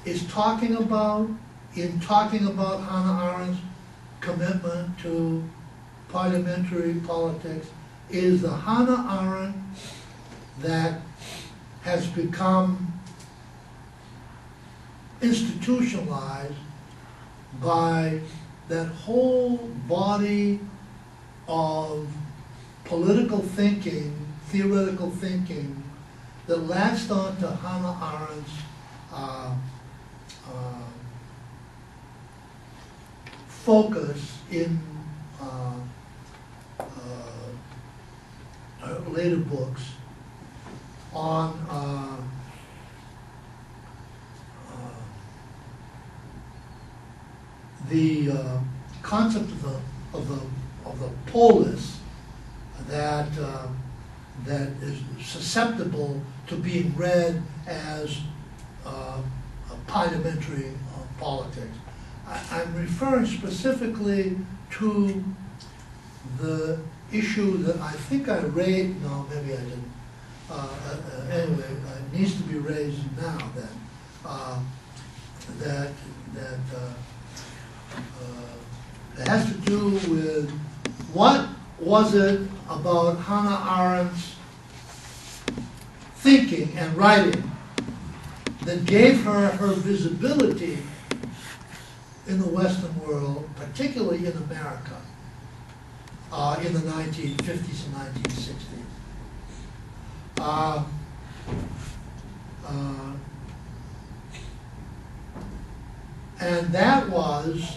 A: is talking about in talking about Hannah Arendt's commitment to parliamentary politics is the Hannah Arendt that has become institutionalized by that whole body of political thinking, theoretical thinking, that latched on to Hannah Arendt's focus in her later books on the concept of the polis that is susceptible to being read as a parliamentary politics. I'm referring specifically to the issue that I think I raised. No, maybe I didn't. Anyway, it needs to be raised now. That it has to do with what was it about Hannah Arendt's thinking and writing that gave her visibility in the Western world, particularly in America, in the 1950s and 1960s. And that was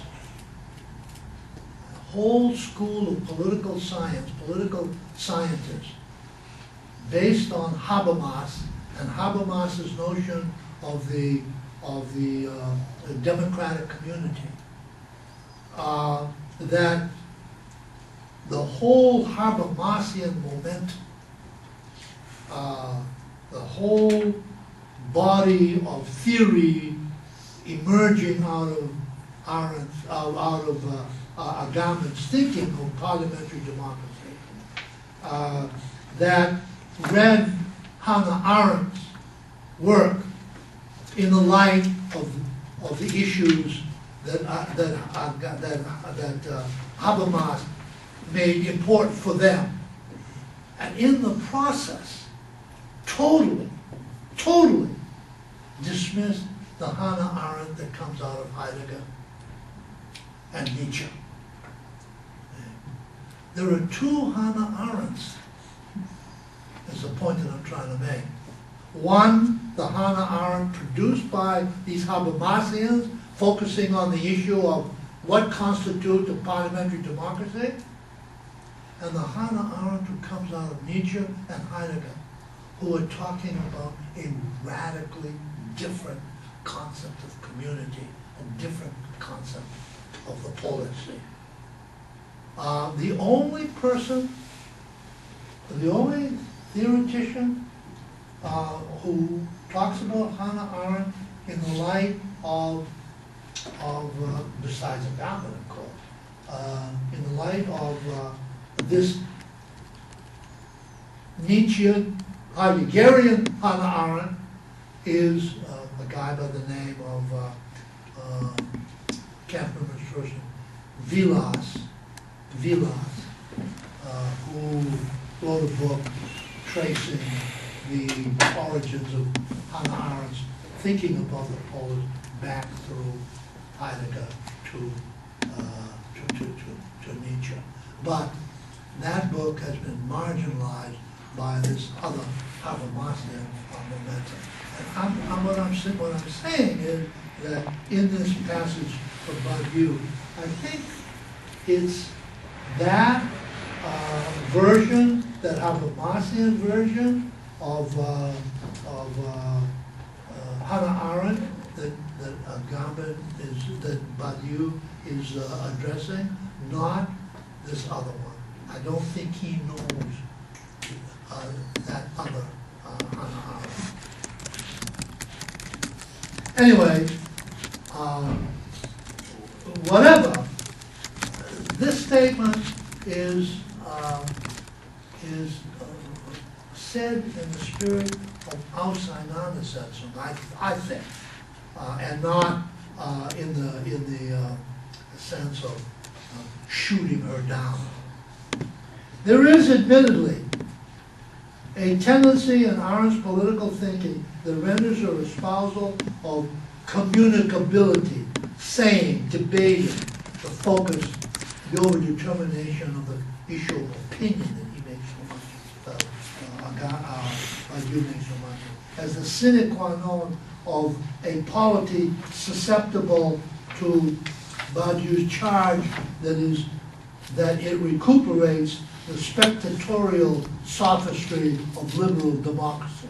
A: a whole school of political science, political scientists, based on Habermas and Habermas's notion of the the democratic community, that the whole Habermasian momentum, the whole body of theory emerging out of Agamben's thinking of parliamentary democracy, that read Hannah Arendt's work in the light of the issues that Habermas made important for them, and in the process, totally dismissed the Hannah Arendt that comes out of Heidegger and Nietzsche. There are two Hannah Arendts, is the point that I'm trying to make. One, the Hannah Arendt produced by these Habermasians, focusing on the issue of what constitutes a parliamentary democracy, and the Hannah Arendt who comes out of Nietzsche and Heidegger, who are talking about a radically different concept of community, a different concept of the polity. The only person, the only theoretician who talks about Hannah Arendt in the light of besides Agamben, of course, in the light of this Nietzschean, Heideggerian Hannah Arendt is a guy by the name of, can't remember his first name, Vilas, who wrote a book tracing the origins of Hannah Arendt's thinking about the Polish back through Heidegger to Nietzsche. But that book has been marginalized by this other Habermasian momentum. And what I'm saying is that in this passage from Badiou, I think it's that version, that Habermasian version of Hannah Arendt that Agamben that Badiou is addressing, not this other one. I don't think he knows that other Hannah Arendt. Anyway, whatever, this statement is said in the spirit of Auseinandersetzung, I think, and not in the sense of shooting her down. There is admittedly a tendency in Arendt's political thinking that renders her espousal of communicability, saying, debating, the focus, the overdetermination of the issue of opinion that he makes so much, Badiou makes so much, as the sine qua non of a polity susceptible to Badiou's charge that it recuperates the spectatorial sophistry of liberal democracy.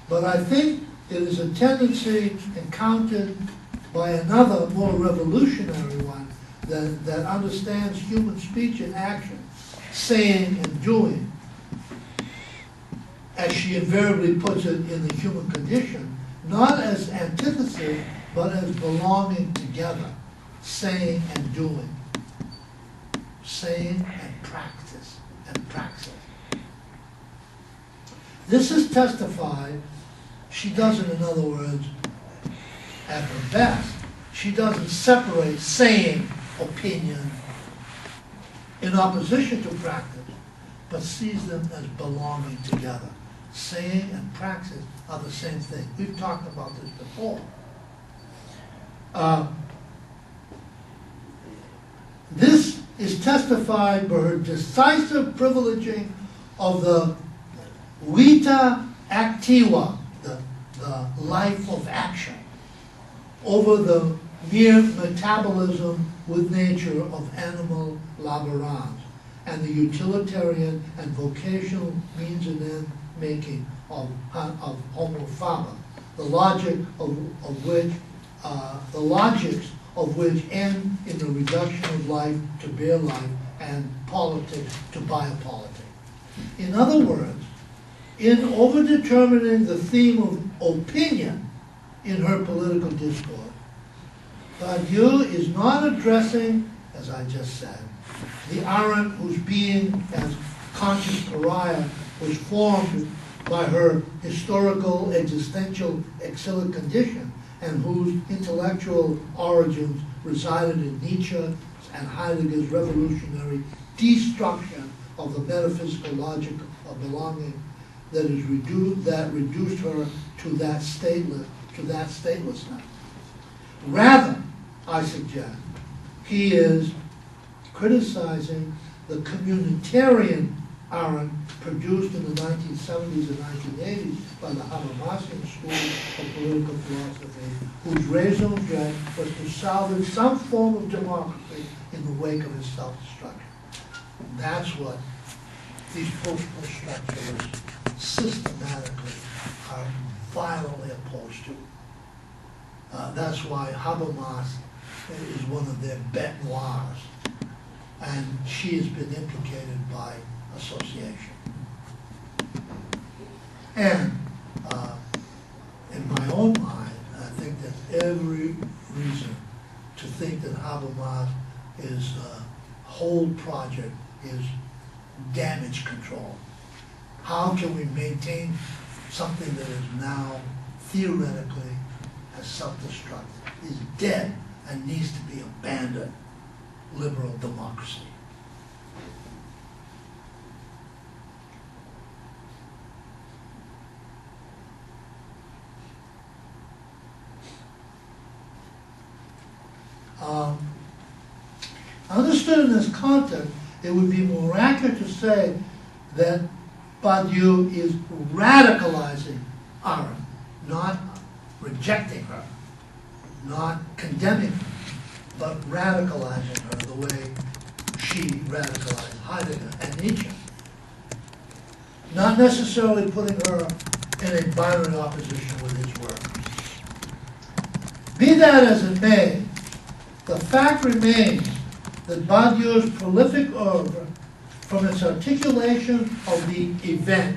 A: But I think it is a tendency encountered by another, more revolutionary one that understands human speech and action, saying and doing, as she invariably puts it in the human condition, not as antithesis, but as belonging together, saying and doing, saying and practice and praxis. This is testified, she doesn't, in other words, at her best, she doesn't separate saying, opinion, in opposition to practice, but sees them as belonging together. Saying and praxis are the same thing. We've talked about this before. This is testified by her decisive privileging of the vita activa, the life of action, over the mere metabolism with nature of animal laborans, and the utilitarian and vocational means and end making of homo faber, the logic of which, the logics of which end in the reduction of life to bare life and politics to biopolitics. In other words, in overdetermining the theme of opinion in her political discourse, Badiou is not addressing, as I just said, the Arendt whose being as conscious pariah was formed by her historical existential exilic condition and whose intellectual origins resided in Nietzsche and Heidegger's revolutionary destruction of the metaphysical logic of belonging that reduced her to that statelessness. Rather, I suggest, he is criticizing the communitarian Arendt produced in the 1970s and 1980s by the Habermasian school of political philosophy, whose raison d'etre was to salvage some form of democracy in the wake of its self-destruction. That's what these post-structuralists systematically are violently opposed to. That's why Habermas is one of their bêtes noires, and she has been implicated by association. And in my own mind, I think there's every reason to think that Habermas' whole project is damage control. How can we maintain something that is now theoretically has self-destruct, is dead and needs to be abandoned? Liberal democracy. Understood in this context, it would be more accurate to say that Badiou is radicalizing Arendt, not rejecting her, not condemning her, but radicalizing her the way she radicalized Heidegger and Nietzsche. Not necessarily putting her in a binary opposition with his work. Be that as it may, the fact remains that Badiou's prolific oeuvre, from its articulation of the event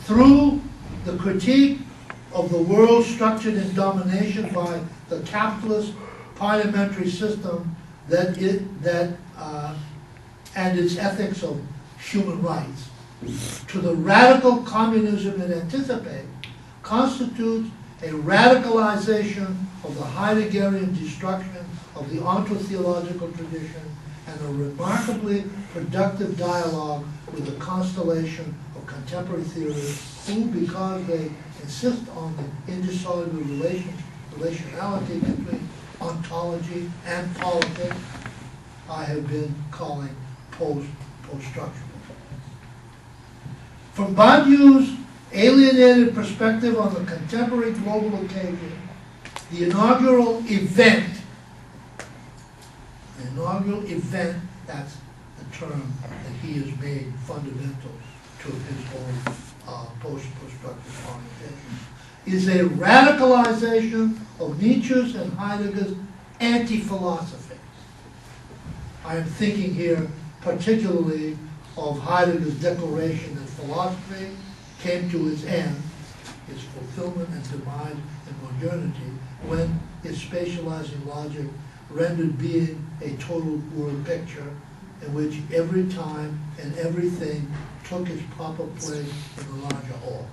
A: through the critique of the world structured in domination by the capitalist parliamentary system and its ethics of human rights, to the radical communism it anticipates, constitutes a radicalization of the Heideggerian destruction of the ontotheological tradition and a remarkably productive dialogue with the constellation of contemporary theorists who, because they insist on the indissoluble relationality between ontology and politics, I have been calling post-structuralism. From Badiou's alienated perspective on the contemporary global occasion, the inaugural event, that's the term that he has made fundamental to his whole post-structuralist orientation, is a radicalization of Nietzsche's and Heidegger's anti-philosophy. I am thinking here particularly of Heidegger's declaration that philosophy came to its end, its fulfillment and demise in modernity, when its spatializing logic rendered being a total world picture in which every time and everything took its proper place in the larger whole.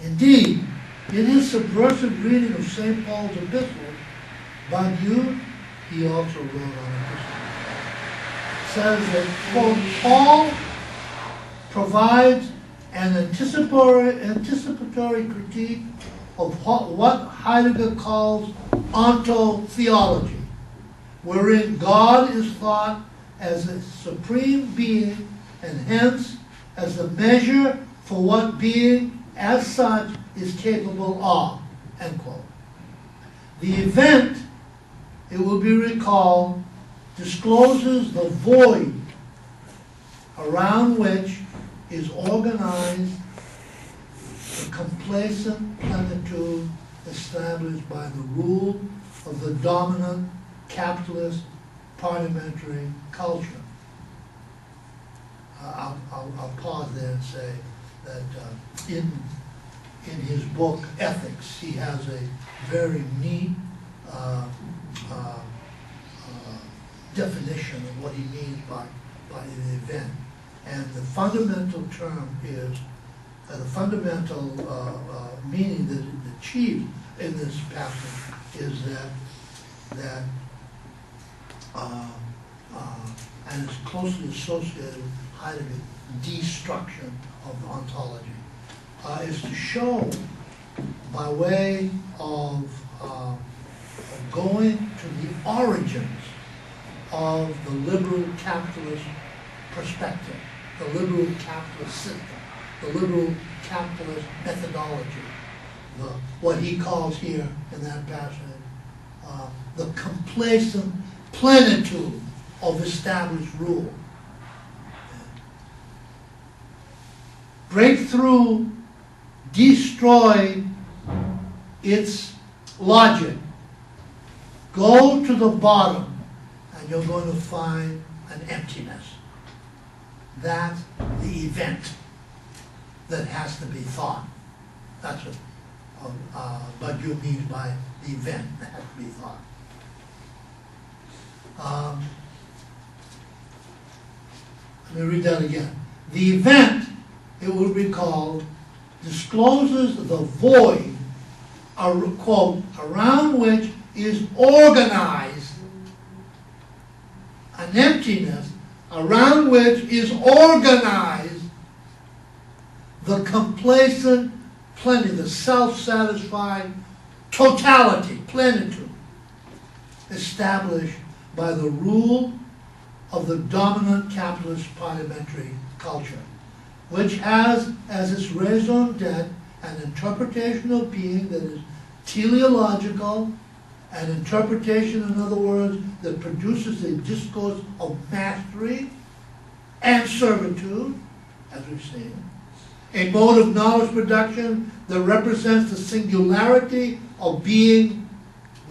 A: Indeed, in his subversive reading of St. Paul's epistle, Badiou, he also wrote on epistle, says that, quote, Paul provides an anticipatory critique of what Heidegger calls ontotheology, wherein God is thought as a supreme being and hence as the measure for what being as such is capable of, end quote. The event, it will be recalled, discloses the void around which is organized the complacent plenitude established by the rule of the dominant capitalist parliamentary culture. I'll pause there and say that in his book Ethics, he has a very neat definition of what he means by an event. And the fundamental term is, the fundamental meaning that it achieved in this passage is that and it's closely associated with Heidegger's destruction of ontology, is to show by way of going to the origins of the liberal capitalist perspective, the liberal capitalist system, the liberal capitalist methodology, what he calls here in that passage, the complacent plenitude of established rule. Break through, destroy its logic. Go to the bottom, and you're going to find an emptiness. That's the event that has to be thought. That's what Badiou means by the event that has to be thought. Let me read that again. The event, it would be called, discloses the void, quote, around which is organized, an emptiness around which is organized the complacent plenty, the self-satisfied totality, plenitude, established by the rule of the dominant capitalist parliamentary culture, which has as its raison d'etre an interpretation of being that is teleological, an interpretation, in other words, that produces a discourse of mastery and servitude, as we've seen, a mode of knowledge production that represents the singularity of being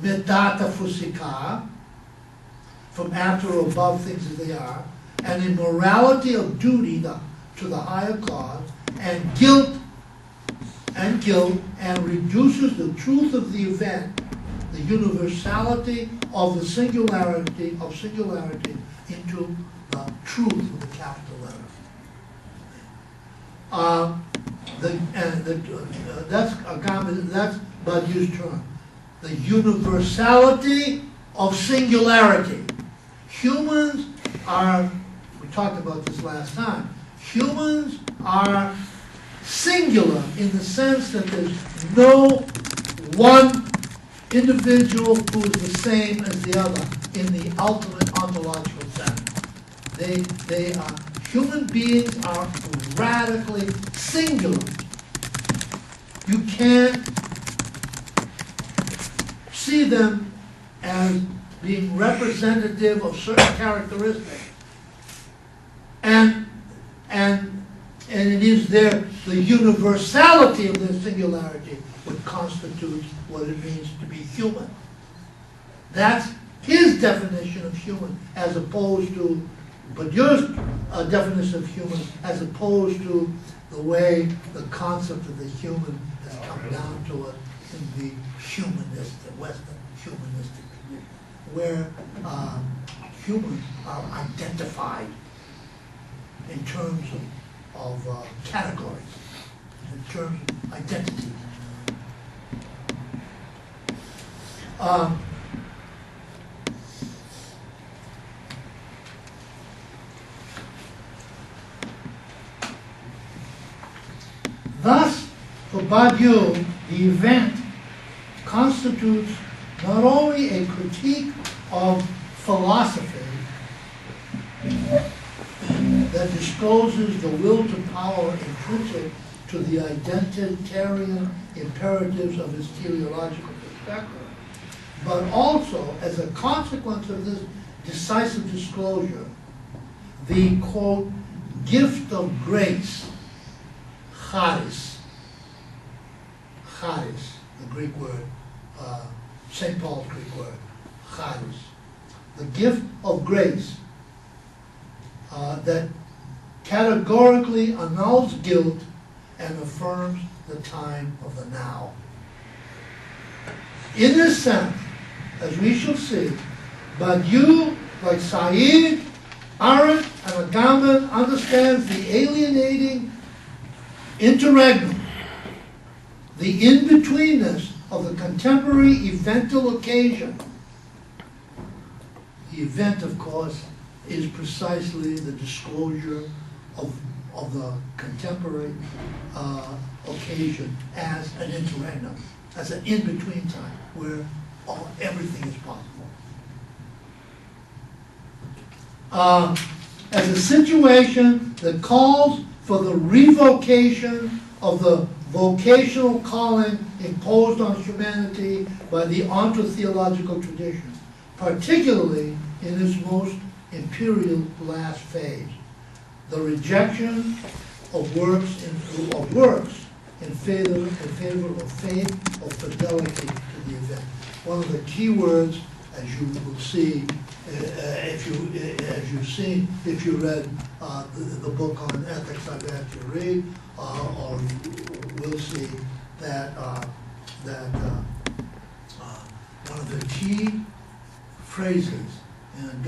A: metaphysica, from after or above things as they are, and a morality of duty to the higher cause, and guilt, and reduces the truth of the event, the universality of the singularity into the truth with a capital letter. That's Agamben, that's Badiou's term. The universality of singularity. Humans are, we talked about this last time, humans are singular in the sense that there's no one individual who is the same as the other in the ultimate ontological sense. They are, human beings are radically singular. You can't see them as being representative of certain characteristics. And it is the universality of their singularity which constitutes what it means to be human. That's his definition of human, as opposed to Badiou's definition of human, as opposed to the way the concept of the human has come down to us in the humanistic, Western humanistic tradition, where humans are identified in terms of categories, in terms of identity. Thus, for Badiou, the event constitutes not only a critique of philosophy that discloses the will to power intrinsic to the identitarian imperatives of its teleological perspective, but also, as a consequence of this decisive disclosure, the, quote, gift of grace, charis, charis, the Greek word, St. Paul's Greek word, charis. The gift of grace that categorically annuls guilt and affirms the time of the now. In this sense, as we shall see, Badiou, like Said, Arendt, and Agamben, understands the alienating interregnum, the in-betweenness of the contemporary evental occasion. The event, of course, is precisely the disclosure of the contemporary occasion as an interregnum, as an in-between time where everything is possible. As a situation that calls for the revocation of the vocational calling imposed on humanity by the ontotheological tradition, particularly in its most imperial last phase, the rejection of works in favor of faith, of fidelity to the event. One of the key words, as you will see, if you read the book on ethics I've asked you to read, or will see that one of the key phrases in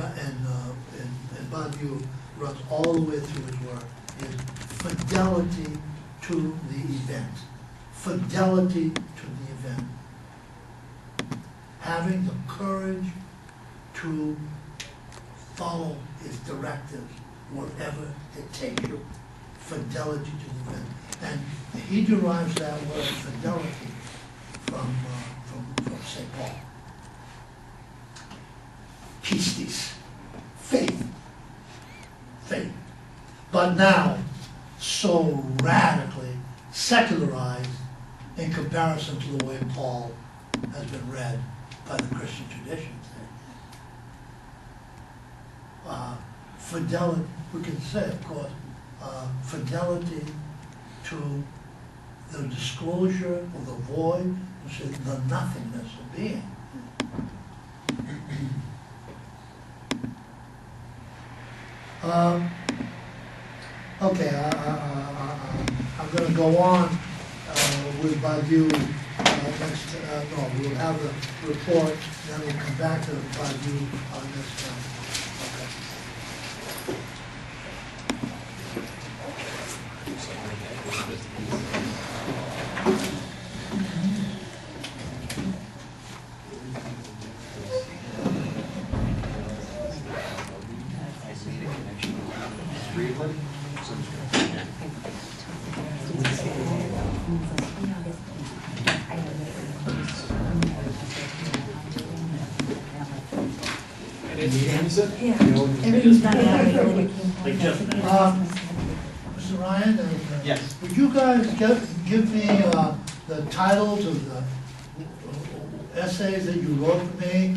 A: Badiou runs all the way through his work is fidelity to the event. Fidelity to the event. Having the courage to follow his directives, wherever it takes you. Fidelity to the event. And he derives that word fidelity from St. Paul. Pistis, faith. Faith. But now, so radically secularized in comparison to the way Paul has been read by the Christian tradition. Fidelity, we can say, of course, fidelity to the disclosure of the void, which is the nothingness of being. Okay, I'm going to go on with Badiou next. No, we'll have the report, then we'll come back to Badiou next time. Okay.
C: Yeah, everything's done now.
D: Like just now.
A: Mr. Ryan,
E: Yes.
A: would you guys give me the titles of the essays that you wrote for me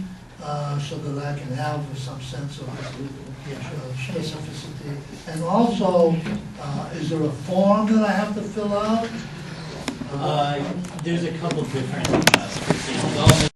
A: so that I can have some sense of specificity? And also, is there a form that I have to fill out?
D: There's a couple different things.